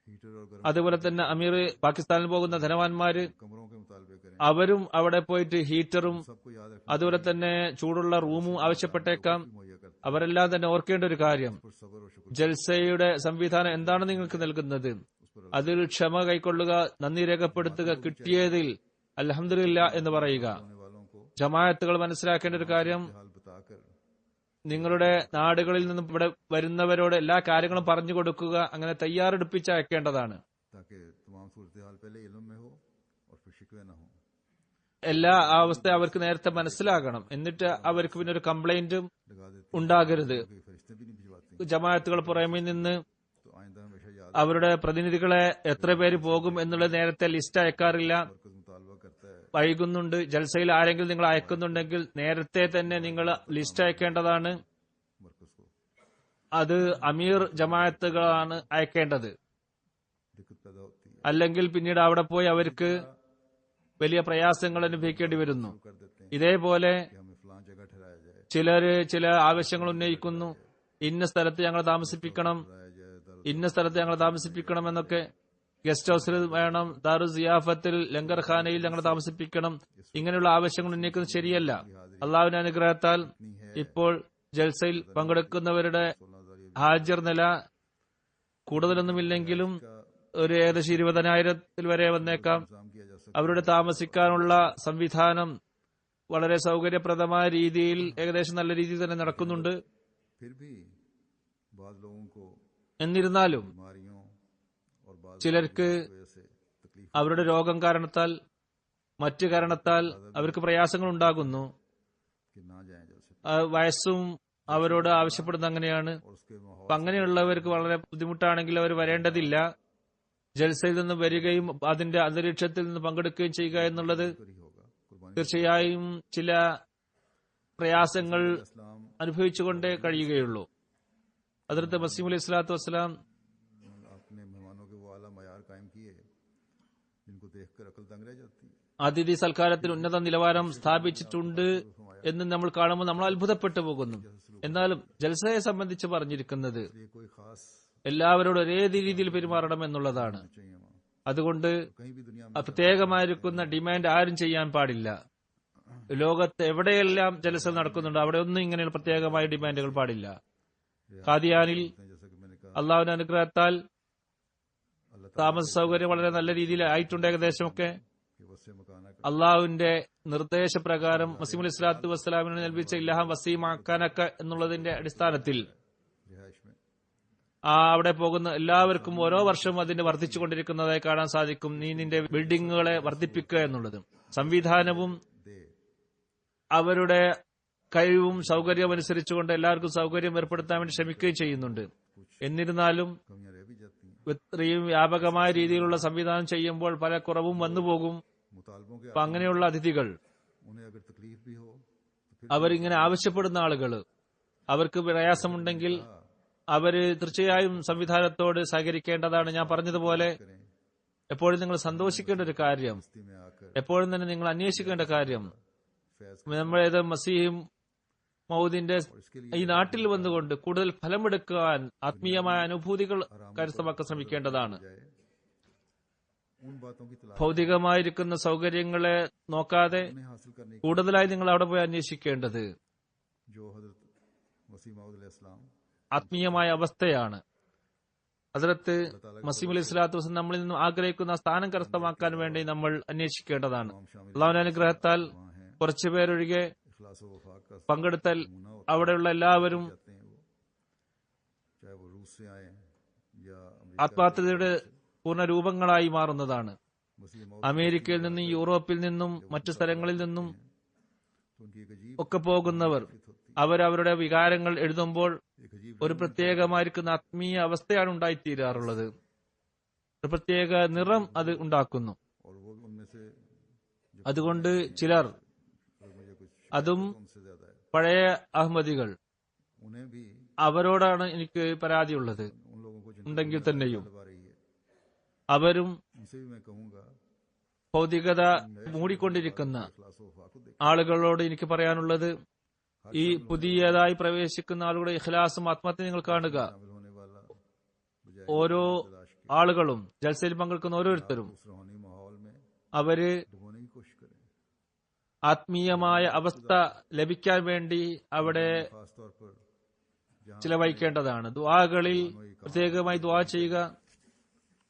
हीटर और गर्म അതുപോലെ തന്നെ അമീർ പാകിസ്ഥാനിൽ പോകുന്ന ധനവാന്മാര് कमरों के मुतालबे करें। അവരും അവിടെ പോയിട്ട് ഹീറ്ററും सबको याद रखना അതുപോലെ തന്നെ ചൂടുള്ള റൂമും ആവശ്യപ്പെട്ടേക്കാം. मुहैया करते അവരെല്ലാം തന്നെ ഓർക്കേണ്ട ഒരു കാര്യം, पर सब्र और शुक्र ജൽസയുടെ സംവിധാനം എന്താണ് നിങ്ങൾക്ക് നൽകുന്നത്, उस पर അതിൽ ക്ഷമ കൈക്കൊള്ളുക, നന്ദി രേഖപ്പെടുത്തുക, കിട്ടിയതിൽ അൽഹംദുലില്ലാ എന്ന് പറയുക. होने वालों को ജമാഅത്തുകൾ മനസ്സിലാക്കേണ്ട ഒരു കാര്യം, हाल बताकर നിങ്ങളുടെ നാടുകളിൽ നിന്നും ഇവിടെ വരുന്നവരോട് എല്ലാ കാര്യങ്ങളും പറഞ്ഞു കൊടുക്കുക, അങ്ങനെ തയ്യാറെടുപ്പിച്ച് അയക്കേണ്ടതാണ്. ताकि तमाम सूरत हाल पहले इल्म में हो और फिर शिकवे न हो। എല്ലാ അവസ്ഥ അവർക്ക് നേരത്തെ മനസ്സിലാകണം. എന്നിട്ട് അവർക്ക് പിന്നെ ഒരു കംപ്ലൈന്റും लगा देते ഉണ്ടാകരുത്. हैं कि फरिश्ते भी नहीं भिजवाते, ജമാഅത്തുകൾ പുറമെ നിന്ന് तो आइंदा हमेशा याद അവരുടെ പ്രതിനിധികളെ എത്ര പേര് പോകും എന്നുള്ളത് നേരത്തെ ലിസ്റ്റ് അയക്കാറില്ല. मरकज मुतालबा करता है വൈകുന്നുണ്ട്, ജൽസയിൽ ആരെങ്കിലും നിങ്ങൾ അയക്കുന്നുണ്ടെങ്കിൽ നേരത്തെ തന്നെ നിങ്ങൾ ലിസ്റ്റ് അയക്കേണ്ടതാണ്. मरकज को അത് അമീർ ജമാഅത്തുകളാണ് അയക്കേണ്ടത്. दिक्कत पैदा होती है, അല്ലെങ്കിൽ പിന്നീട് അവിടെ പോയി അവർക്ക് വലിയ പ്രയാസങ്ങൾ അനുഭവിക്കേണ്ടി വരുന്നു. कर देते हैं ഇതേപോലെ कि हमें फलां जगह ठहराया जाए, ചില ആവശ്യങ്ങൾ ഉന്നയിക്കുന്നു. ഇന്ന സ്ഥലത്ത് ഞങ്ങൾ താമസിപ്പിക്കണം, ठहराया जाए दर ഇന്ന സ്ഥലത്ത് ഞങ്ങൾ താമസിപ്പിക്കണം എന്നൊക്കെ. ഗസ്റ്റ് ഹൌസിൽ വേണം, ദാറു സിയാഫത്തിൽ, ലങ്കർഖാനയിൽ ഞങ്ങൾ താമസിപ്പിക്കണം. ഇങ്ങനെയുള്ള ആവശ്യങ്ങൾ ഉന്നയിക്കുന്നത് ശരിയല്ല. അള്ളാഹുവിന്റെ അനുഗ്രഹത്താൽ ഇപ്പോൾ ജൽസയിൽ പങ്കെടുക്കുന്നവരുടെ 16,000 ഹാജർ നില കൂടുതലൊന്നുമില്ലെങ്കിലും ഒരു ഏകദേശം 20,000 വരെ വന്നേക്കാം. इंतजाम किया जा सकता അവരുടെ താമസിക്കാനുള്ള സംവിധാനം വളരെ സൗകര്യപ്രദമായ രീതിയിൽ ഏകദേശം നല്ല രീതിയിൽ തന്നെ നടക്കുന്നുണ്ട്. है। फिर भी बाद लोगों को എന്നിരുന്നാലും बीमारियों और बाद ചിലർക്ക് वजह से तकलीफ അവരുടെ രോഗം കാരണത്താൽ മറ്റു കാരണത്താൽ അവർക്ക് പ്രയാസങ്ങൾ ഉണ്ടാകുന്നു. कि ना जाए जैसे, വയസ്സും അവരോട് ആവശ്യപ്പെടുന്നത് അങ്ങനെയാണ്. और उसके माहौल അപ്പൊ അങ്ങനെയുള്ളവർക്ക് വളരെ ബുദ്ധിമുട്ടാണെങ്കിൽ അവർ വരേണ്ടതില്ല. ജൽസയിൽ നിന്ന് വരികയും അതിന്റെ അന്തരീക്ഷത്തിൽ നിന്ന് പങ്കെടുക്കുകയും ചെയ്യുക എന്നുള്ളത് पर ही होगा। कुर्बानी തീർച്ചയായും ചില പ്രയാസങ്ങൾ इस्लाम അനുഭവിച്ചുകൊണ്ടേ കഴിയുകയുള്ളൂ. ഹദ്റത്ത് മസീഹ് അലൈഹി സ്വലാത്തു വസ്സലാം अपने मेहमानों के वो आला मयार कायम किए जिनको देखकर अकल तंग रह जाती है। അതിഥി സൽക്കാരത്തിന് ഉന്നത നിലവാരം സ്ഥാപിച്ചിട്ടുണ്ട് എന്ന് നമ്മൾ കാണുമ്പോൾ നമ്മൾ അത്ഭുതപ്പെട്ടു പോകുന്നു. എന്നാലും ജൽസയെ സംബന്ധിച്ച് പറഞ്ഞിരിക്കുന്നത് ये कोई खास എല്ലാവരോടും ഒരേ രീതിയിൽ പെരുമാറണം എന്നുള്ളതാണ്. चाहिए वहाँ, അതുകൊണ്ട് कहीं भी दुनिया में പ്രത്യേകമായിരിക്കുന്ന ഡിമാൻഡ് ആരും ചെയ്യാൻ പാടില്ല. ലോകത്ത് എവിടെയെല്ലാം ജലസ നടക്കുന്നുണ്ട് അവിടെ ഒന്നും ഇങ്ങനെയുള്ള പ്രത്യേകമായ ഡിമാൻഡുകൾ പാടില്ല. ഖാദിയാനിൽ जैसा कि मैंने कहा അള്ളാഹുവിന്റെ അനുഗ്രഹത്താൽ अल्लाह താമസ സൗകര്യം വളരെ നല്ല രീതിയിൽ ആയിട്ടുണ്ട്. ഏകദേശമൊക്കെ के वस्से मकाना का അള്ളാഹുവിന്റെ നിർദ്ദേശപ്രകാരം മസീഹ് അലൈഹി സ്വലാത്തു വസ്സലാമിനെ നൽപിച്ച ഇല്ലാഹം വസീമാക്കാനക്ക എന്നുള്ളതിന്റെ അടിസ്ഥാനത്തിൽ रिहाइश में അവിടെ പോകുന്ന എല്ലാവർക്കും ഓരോ വർഷവും അതിന്റെ വർദ്ധിച്ചുകൊണ്ടിരിക്കുന്നതായി കാണാൻ സാധിക്കും. നീ നിന്റെ ബിൽഡിങ്ങുകളെ വർദ്ധിപ്പിക്കുക എന്നുള്ളത് സംവിധാനവും दे അവരുടെ കഴിവും സൗകര്യവും അനുസരിച്ചുകൊണ്ട് എല്ലാവർക്കും സൗകര്യം ഏർപ്പെടുത്താൻ വേണ്ടി ശ്രമിക്കുകയും ചെയ്യുന്നുണ്ട്. എന്നിരുന്നാലും कमियां रह भी जाती हैं। ഇത്രയും വ്യാപകമായ രീതിയിലുള്ള സംവിധാനം ചെയ്യുമ്പോൾ പല കുറവും വന്നുപോകും. मुतालबों के അപ്പൊ അങ്ങനെയുള്ള അതിഥികൾ उन्हें अगर तकलीफ भी हो तो फिर അവരിങ്ങനെ ആവശ്യപ്പെടുന്ന ആളുകൾ അവർക്ക് പ്രയാസമുണ്ടെങ്കിൽ അവര് തീർച്ചയായും സംവിധാനത്തോട് സഹകരിക്കേണ്ടതാണ്. ഞാൻ പറഞ്ഞതുപോലെ करें എപ്പോഴും നിങ്ങൾ സന്തോഷിക്കേണ്ട ഒരു കാര്യം, बस्ती में आकर എപ്പോഴും തന്നെ നിങ്ങൾ അന്വേഷിക്കേണ്ട കാര്യം, फैज നമ്മളേത് മസീഹ് മൗദിന്റെ और इसके लिए ഈ നാട്ടിൽ വന്നുകൊണ്ട് കൂടുതൽ ഫലമെടുക്കാൻ ആത്മീയമായ അനുഭൂതികൾ കരസ്ഥമാക്കാൻ ശ്രമിക്കേണ്ടതാണ്. जाए उन बातों की तलाश ഭൗതികമായിരിക്കുന്ന സൗകര്യങ്ങളെ നോക്കാതെ उन्हें हासिल करने की കൂടുതലായി നിങ്ങൾ അവിടെ പോയി അന്വേഷിക്കേണ്ടത് जो हजरत मसीह मौद अलैहिस्सलाम ആത്മീയമായ അവസ്ഥയാണ്. ഹദ്റത്ത് മസീഹ് അലൈഹി സ്വലാത്തു വസ്സലാം നമ്മളിൽ നിന്നും ആഗ്രഹിക്കുന്ന സ്ഥാനം കരസ്ഥമാക്കാൻ വേണ്ടി നമ്മൾ അന്വേഷിക്കേണ്ടതാണ്. അള്ളാഹുവിന്റെ അനുഗ്രഹത്താൽ वहाँ हैं, കുറച്ചുപേരൊഴികെ इखलास व वफाक का പങ്കെടുത്താൽ नमूना होता അവിടെയുള്ള എല്ലാവരും जाते हैं वो, चाहे वो रूस से आए या ആത്മാർത്ഥതയുടെ പൂർണ്ണ രൂപങ്ങളായി മാറുന്നതാണ്. मसीह मौद അമേരിക്കയിൽ നിന്നും യൂറോപ്പിൽ നിന്നും മറ്റു സ്ഥലങ്ങളിൽ നിന്നും तो उनकी एक अजीब ഒക്കെ പോകുന്നവർ അവരവരുടെ വികാരങ്ങൾ എഴുതുമ്പോൾ एक अजीब ഒരു പ്രത്യേകമായിരിക്കുന്ന ആത്മീയ അവസ്ഥയാണ് ഉണ്ടായിത്തീരാറുള്ളത്. ഒരു പ്രത്യേക നിറം അത് ഉണ്ടാക്കുന്നു. और वो उनमें से അതുകൊണ്ട് ചിലർ और मुझे कुछ അതും उनसे ज्यादा है, പഴയ അഹമ്മദികൾ उन्हें भी അവരോടാണ് എനിക്ക് പരാതിയുള്ളത്. उन लोगों को ഉണ്ടെങ്കിൽ തന്നെയും दबा रही है, അവരും उनसे भी मैं कहूंगा ഭൗതികത മൂടിക്കൊണ്ടിരിക്കുന്ന इखलास व वफाक को देख ആളുകളോട് എനിക്ക് പറയാനുള്ളത് ഈ പുതിയതായി പ്രവേശിക്കുന്ന ആളുകളുടെ ഇഖ്ലാസും ആത്മഹത്യ നിങ്ങൾ കാണുക. शामिल होने वाला बजाय ഓരോ ആളുകളും ജൽസയിൽ പങ്കെടുക്കുന്ന ഓരോരുത്തരും उस रूहानी माहौल में അവര് डुबोने की कोशिश करें, ആത്മീയമായ അവസ്ഥ ലഭിക്കാൻ വേണ്ടി അവിടെ खास तौर पर जहाँ ചിലവഴിക്കേണ്ടതാണ്. ദുആകളിൽ പ്രത്യേകമായി ദുആ ചെയ്യുക.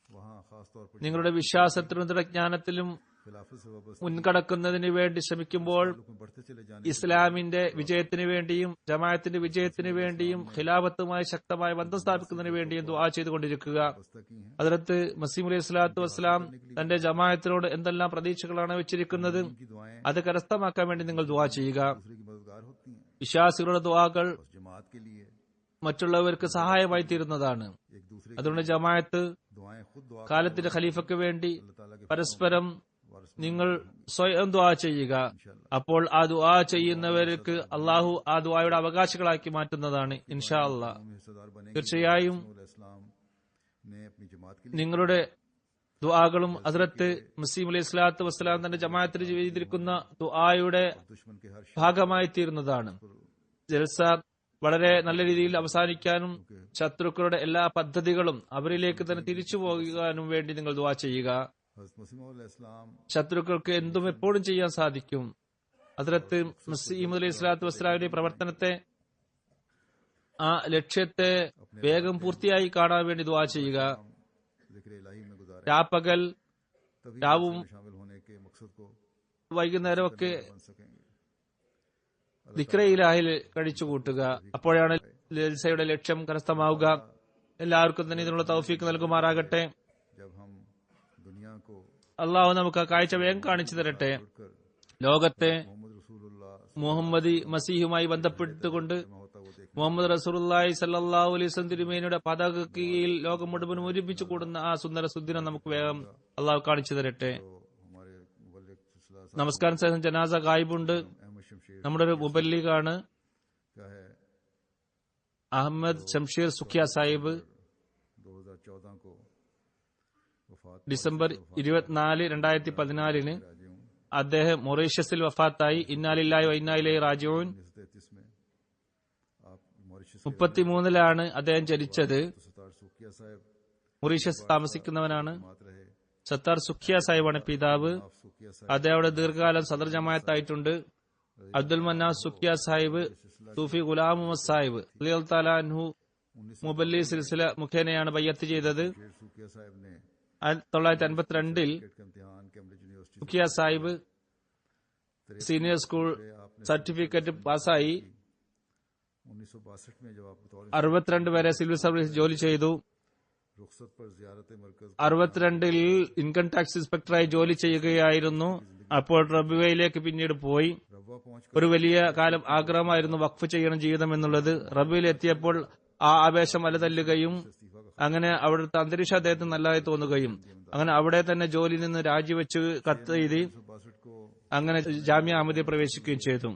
वहाँ खास तौर पर നിങ്ങളുടെ വിശ്വാസത്തിലും ദൃഢജ്ഞാനത്തിലും खिलाफत से वाबस्ता മുൻകടക്കുന്നതിന് വേണ്ടി ശ്രമിക്കുമ്പോൾ में बढ़ते चले जाने ഇസ്ലാമിന്റെ വിജയത്തിന് വേണ്ടിയും ജമാഅത്തിന്റെ വിജയത്തിന് വേണ്ടിയും ഖിലാഫത്തുമായി ശക്തമായ ബന്ധം സ്ഥാപിക്കുന്നതിന് വേണ്ടിയും ദുആ ചെയ്തുകൊണ്ടിരിക്കുക. वाबस्ता की हैं ഹദ്റത്ത് മസീഹ് അലൈഹി സ്വലാത്തു വസ്സലാം തന്റെ ജമാഅത്തിനോട് എന്തെല്ലാം പ്രതീക്ഷകളാണ് വെച്ചിരിക്കുന്നത് की दुआएं അത് കരസ്ഥമാക്കാൻ വേണ്ടി നിങ്ങൾ ദുആ ചെയ്യുക. दूसरे की मददगार होती हैं. വിശ്വാസികളുടെ ദുആകൾ उस जमात के लिए മറ്റുള്ളവർക്ക് സഹായമായി തീരുന്നതാണ്. एक दूसरे അതുകൊണ്ട് ജമാഅത്ത് दुआएं खुद दुआ കാലത്തിന്റെ ഖലീഫയ്ക്ക് വേണ്ടി अल्लाह ताला के പരസ്പരം वारिस നിങ്ങൾ സ്വയം ദുആ ചെയ്യുക. അപ്പോൾ ആ ദുആ ചെയ്യുന്നവർക്ക് അള്ളാഹു ആ ദുആയുടെ അവകാശികളാക്കി മാറ്റുന്നതാണ് ഇൻഷാ അല്ലാ. में हिस्सेदार बनेंगे. തീർച്ചയായും इस्लाम ने अपनी जमात के लिए നിങ്ങളുടെ ദുആകളും ഹദ്റത്ത് മസീഹ് അലൈഹി സ്വലാത്തു വസ്സലാം തന്റെ ജമാഅത്തിന് ചെയ്തിരിക്കുന്ന ദുആയുടെ दुश्मन के हर ഭാഗമായി തീരുന്നതാണ്. ജൽസ വളരെ നല്ല രീതിയിൽ അവസാനിക്കാനും ശത്രുക്കളുടെ എല്ലാ പദ്ധതികളും അവരിലേക്ക് തന്നെ തിരിച്ചു പോകാനും വേണ്ടി നിങ്ങൾ ദുആ ചെയ്യുക. हज़रत मसीह मौद अलैहिस्सलाम ശത്രുക്കൾക്ക് എന്തും എപ്പോഴും ചെയ്യാൻ സാധിക്കും. ഹദ്റത്ത് മസീഹ് അലൈഹി സ്വലാത്തു വസ്സലാമിന്റെ പ്രവർത്തനത്തെ ആ ലക്ഷ്യത്തെ വേഗം പൂർത്തിയായി കാണാൻ വേണ്ടി ദുആ ചെയ്യുക. ज़िक्र इलाही में गुजारे രാപ്പകൽ तभी രാവും इसमें शामिल होने के मकसद को വൈകുന്നേരമൊക്കെ बन सकेंगे. ദിക്റയിലാഹിൽ കഴിച്ചു കൂട്ടുക. അപ്പോഴാണ് ജൽസയുടെ ലക്ഷ്യം കരസ്ഥമാവുക. എല്ലാവർക്കും തന്നെ ഇതിനുള്ള തൗഫീക്ക് നൽകുമാറാകട്ടെ. जब हम दुनिया को അള്ളാഹു നമുക്ക് ആ കാഴ്ച വേഗം കാണിച്ചു തരട്ടെ. छोड़कर ലോകത്തെ मोहम्मद रसूलुल्लाह മുഹമ്മദി മസീഹുമായി ബന്ധപ്പെട്ടുകൊണ്ട് में होता वो देख മുഹമ്മദ് റസൂലുള്ളാഹി സല്ലല്ലാഹു അലൈഹി വസല്ലം തിരുമേനിയുടെ പതാക കീഴിൽ ലോകം മുഴുവനും ഒരുമിച്ച് കൂടുന്ന ആ സുന്ദര സുദിനം നമുക്ക് വേഗം അള്ളാഹു കാണിച്ചു തരട്ടെ. तो हमारे मुबल्लिग सिलसिला നമസ്കാരം ശേഷം ജനാസ ഗായിബുണ്ട്. अहमद शमशेर നമ്മുടെ ഒരു മുബല്ലിഗാണ് का है അഹമ്മദ് ഷംഷീർ സുഖിയ സാഹിബ്. 2014 को वफात ഡിസംബർ 24, 2014 राजी हूँ. അദ്ദേഹം മൊറീഷ്യസിൽ വഫാത്തായി. ഇന്നാലില്ലാഹി വ ഇന്നാ ഇലൈഹി റാജിഊൻ. 1933 में आप मॉरिशस 33 അദ്ദേഹം ജനിച്ചത്. सतार सुखिया साहब മൊറീഷ്യസ് താമസിക്കുന്നവനാണ്. मात रहे. സത്താർ സുഖിയ സാഹിബാണ് പിതാവ്. आप सुखिया साहब അദ്ദേഹം അവിടെ ദീർഘകാലം സദർ ജമാഅത്തായിട്ടുണ്ട്. അബ്ദുൽ മന്നാ സുഖിയ സാഹിബ് സൂഫി ഗുലാം മുഹമ്മദ് സാഹിബ് റളിയല്ലാഹു തആല അൻഹു മുബല്ലി സിൽസില മുഖേനയാണ് ബയ്യത്ത് ചെയ്തത്. शेर सुखिया साहब ने 1952 क्रिकेट के इम्तिहान Cambridge university Sukhiya Sahib senior school certificate പാസ്സായി. 1962 में जब आप बतौर 62 വരെ സിവിൽ സർവീസ് ജോലി ചെയ്തു. रुखसत पर जियारत मरकज 62 ഇൻകം ടാക്സ് ഇൻസ്പെക്ടറായി ജോലി ചെയ്യുകയായിരുന്നു. അപ്പോൾ റബിവയിലേക്ക് പിന്നീട് പോയി. रवा पहुंच ഒരു വലിയ കാലം ആഗ്രഹമായിരുന്നു വഖഫ് ചെയ്യണം ജീവിതം എന്നുള്ളത്. റബിയിൽ എത്തിയപ്പോൾ ആ ആവേശം അലതല്ലുകയും അങ്ങനെ അവിടുത്തെ അന്തരീക്ഷം അദ്ദേഹത്തിന് നല്ലതായി തോന്നുകയും അങ്ങനെ അവിടെ തന്നെ ജോലിയിൽ നിന്ന് രാജിവെച്ച് കത്ത് എഴുതി 1962 को അങ്ങനെ ജാമ്യ അഹമ്മദിയെ പ്രവേശിക്കുകയും ചെയ്തു.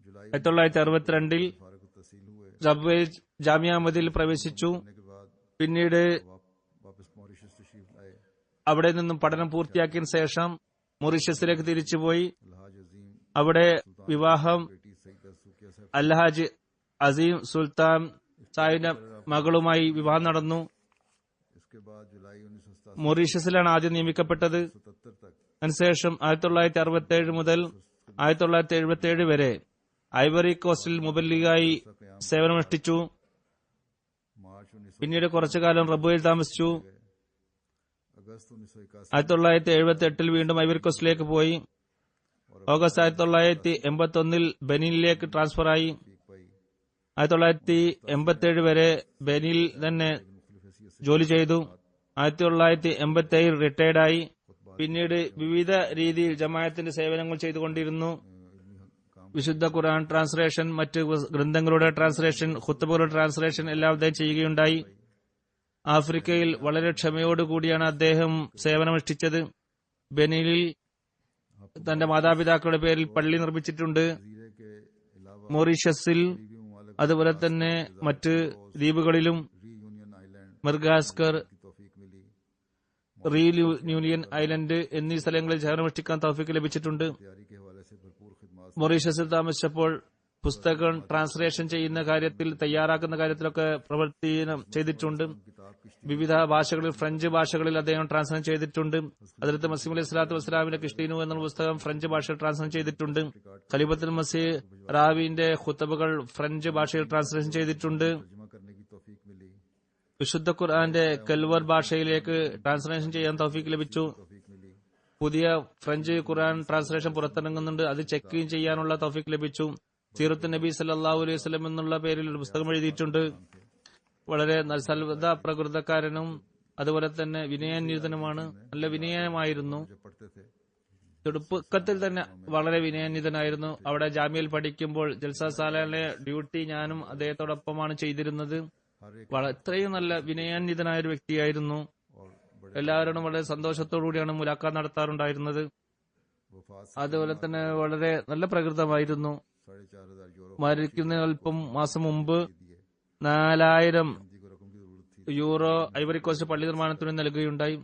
जुलाई 1962 फारग तहसील हुए. റബിയിൽ ജാമ്യ അഹമ്മദിയിൽ പ്രവേശിച്ചു. होने के बाद പിന്നീട് वापस मॉरिशस तशरीफ लाए. അവിടെ നിന്നും പഠനം പൂർത്തിയാക്കിയതിനു ശേഷം മൊറീഷ്യസിലേക്ക് തിരിച്ചുപോയി. अलहाज अजीम അവിടെ വിവാഹം बेटी सईदा सुखिया साहब അൽഹാജ് അസീം സുൽത്താൻ സാഹിബിന്റെ മകളുമായി വിവാഹം നടന്നു. इसके बाद जुलाई 1977 മൊറീഷ്യസിലാണ് ആദ്യം നിയമിക്കപ്പെട്ടത്. तक അതിനുശേഷം 1967 മുതൽ 1977 വരെ ഐവറി കോസ്റ്റിൽ മുബല്ലിഗായി സേവനമനുഷ്ഠിച്ചു. मार्च 19 പിന്നീട് കുറച്ചുകാലം റബുവിൽ താമസിച്ചു. अगस्त 1981 1978 വീണ്ടും ഐവറി കോസ്റ്റിലേക്ക് പോയി. ഓഗസ്റ്റ് 1981 ബെനിനിലേക്ക് ട്രാൻസ്ഫർ ആയി. पीक पाई. 1987 വരെ ബെനിൽ തന്നെ ജോലി ചെയ്തു. 1987 റിട്ടയർഡായി. പിന്നീട് വിവിധ രീതിയിൽ ജമാഅത്തിന്റെ സേവനങ്ങൾ ചെയ്തുകൊണ്ടിരുന്നു. വിശുദ്ധ ഖുർആൻ ട്രാൻസ്ലേഷൻ, മറ്റ് ഗ്രന്ഥങ്ങളുടെ ട്രാൻസ്ലേഷൻ, ഖുത്ബകളുടെ ട്രാൻസ്ലേഷൻ എല്ലാം അദ്ദേഹം ചെയ്യുകയുണ്ടായി. ആഫ്രിക്കയിൽ വളരെ ക്ഷമയോടുകൂടിയാണ് അദ്ദേഹം സേവനമനുഷ്ഠിച്ചത്. ബെനിലിൽ തന്റെ മാതാപിതാക്കളുടെ പേരിൽ പള്ളി നിർമ്മിച്ചിട്ടുണ്ട്. जीरे के अलावा മൊറീഷ്യസിൽ भी मुमालिक അതുപോലെ തന്നെ മറ്റ് ദ്വീപുകളിലും रीयूनियन आइलैंड മർഗാസ്കർ, की तौफीक मिली. റീയൂണിയൻ ഐലൻഡ് എന്നീ സ്ഥലങ്ങളിൽ സേവനമനുഷ്ഠിക്കാൻ തൗഫീക്ക് ലഭിച്ചിട്ടുണ്ട്. तैयारी के हवाले से भरपूर खिदमत മൊറീഷ്യസിൽ താമസിച്ചപ്പോൾ പുസ്തകം ട്രാൻസ്ലേഷൻ ചെയ്യുന്ന കാര്യത്തിൽ, തയ്യാറാക്കുന്ന കാര്യത്തിലൊക്കെ പ്രവർത്തനം ചെയ്തിട്ടുണ്ട്. किताब किश्ती വിവിധ ഭാഷകളിൽ, ഫ്രഞ്ച് ഭാഷകളിൽ അദ്ദേഹം ട്രാൻസ്ലേറ്റ് ചെയ്തിട്ടുണ്ട്. ഹദ്റത്ത് മസീഹ് അലൈഹി സ്വലാത്തു വസ്സലാമിന്റെ കിഷ്തീനു എന്ന പുസ്തകം ഫ്രഞ്ച് ഭാഷയിൽ ട്രാൻസ്ലേറ്റ് ചെയ്തിട്ടുണ്ട്. ഖലീഫത്തുൽ മസീഹ് റാവിന്റെ ഖുത്ബകൾ ഫ്രഞ്ച് ഭാഷയിൽ ട്രാൻസ്ലേഷൻ ചെയ്തിട്ടുണ്ട്. तर्जुमा करने की तौफीक मिली. വിശുദ്ധ ഖുർആന്റെ കൽവർ ഭാഷയിലേക്ക് ട്രാൻസ്ലേഷൻ ചെയ്യാൻ തൗഫീക്ക് ലഭിച്ചു. तौफीक मिली. പുതിയ ഫ്രഞ്ച് ഖുർആൻ ട്രാൻസ്ലേഷൻ പുറത്തിറങ്ങുന്നുണ്ട്. അത് ചെക്ക് ചെയ്യാനുള്ള തൗഫീഖ് ലഭിച്ചു. സീറത്ത് നബി സല്ലല്ലാഹു അലൈഹി വസല്ലം എന്നുള്ള പേരിൽ ഒരു പുസ്തകം എഴുതിയിട്ടുണ്ട്. വളരെ സൽവദ പ്രകൃതക്കാരനും അതുപോലെ തന്നെ വിനയാന്വിതനുമാണ്. നല്ല വിനയമായിരുന്നു. തുടക്കത്തിൽ തന്നെ വളരെ വിനയാന്വിതനായിരുന്നു. അവിടെ ജാമ്യയിൽ പഠിക്കുമ്പോൾ ജൽസ സാലയിലെ ഡ്യൂട്ടി ഞാനും അദ്ദേഹത്തോടൊപ്പമാണ് ചെയ്തിരുന്നത്. ഇത്രയും നല്ല വിനയാന്വിതനായ ഒരു വ്യക്തിയായിരുന്നു. എല്ലാവരോടും വളരെ സന്തോഷത്തോടുകൂടിയാണ് മുലാഖാത്ത് നടത്താറുണ്ടായിരുന്നത്. അതുപോലെ തന്നെ വളരെ നല്ല പ്രകൃതമായിരുന്നു. മരിക്കുന്ന അല്പം മാസം മുമ്പ് 4000 യൂറോ ഐവറി കോസ്റ്റ് പള്ളി നിർമ്മാണത്തിന് നൽകുകയുണ്ടായി.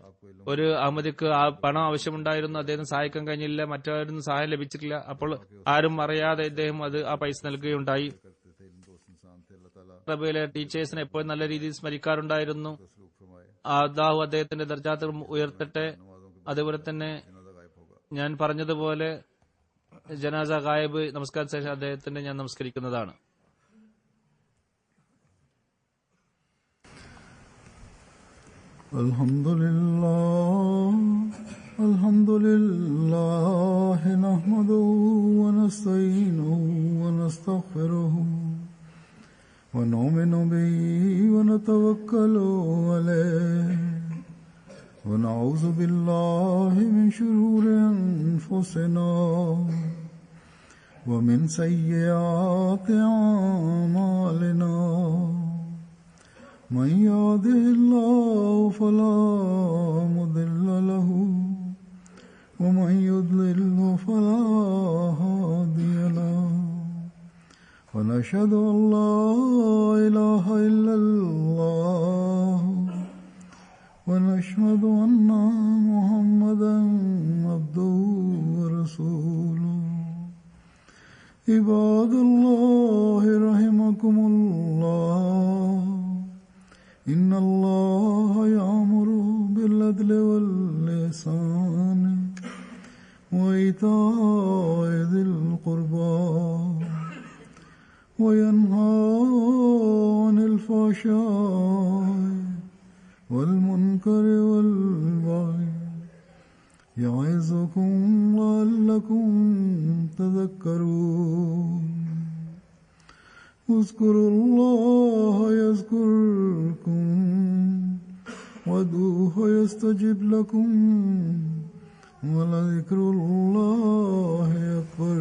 ഒരു അഹമ്മദിക്ക് പണം ആവശ്യമുണ്ടായിരുന്നു. അദ്ദേഹം സഹായിക്കാൻ കഴിഞ്ഞില്ല. മറ്റാരും സഹായം ലഭിച്ചിട്ടില്ല. അപ്പോൾ ആരും അറിയാതെ അദ്ദേഹം ആ പൈസ നൽകുകയുണ്ടായി. സഭയിലെ ടീച്ചേഴ്സിനെ എപ്പോഴും നല്ല രീതിയിൽ സ്മരിക്കാറുണ്ടായിരുന്നു. അല്ലാഹു അദ്ദേഹത്തിന്റെ ദർജാത്ത് ഉയർത്തട്ടെ. അതുപോലെ തന്നെ ഞാൻ പറഞ്ഞതുപോലെ ജനാസ ഗായബ് നമസ്കാര ശേഷം അദ്ദേഹത്തിന്റെ ഞാൻ നമസ്കരിക്കുന്നതാണ്. അൽഹംദുലില്ലാഹി നഹ്മദുഹു വനസ്തഈനുഹു വനസ്തഗ്ഫിറുഹു വനുഅ്മിനു ബിഹി വനതവക്കലു അലൈഹി വനഊദു ബില്ലാഹി മിൻ ശുറൂരി അൻഫുസിനാ വമിൻ സയ്യിആതി അഅ്മാലിനാ من يهده الله فلا مضل له ومن يضلل فلا هادي له ونشهد أن لا إله إلا الله ونشهد أن محمدا عبده ورسوله عباد الله رحمكم الله إن الله يأمر بالعدل والإحسان وإيتاء ذي القربى وينهى عن الفحشاء والمنكر والبغي يعظكم لعلكم تذكرون اذكروا الله يذكركم وادعوه يستجب لكم ولذكر الله أكبر.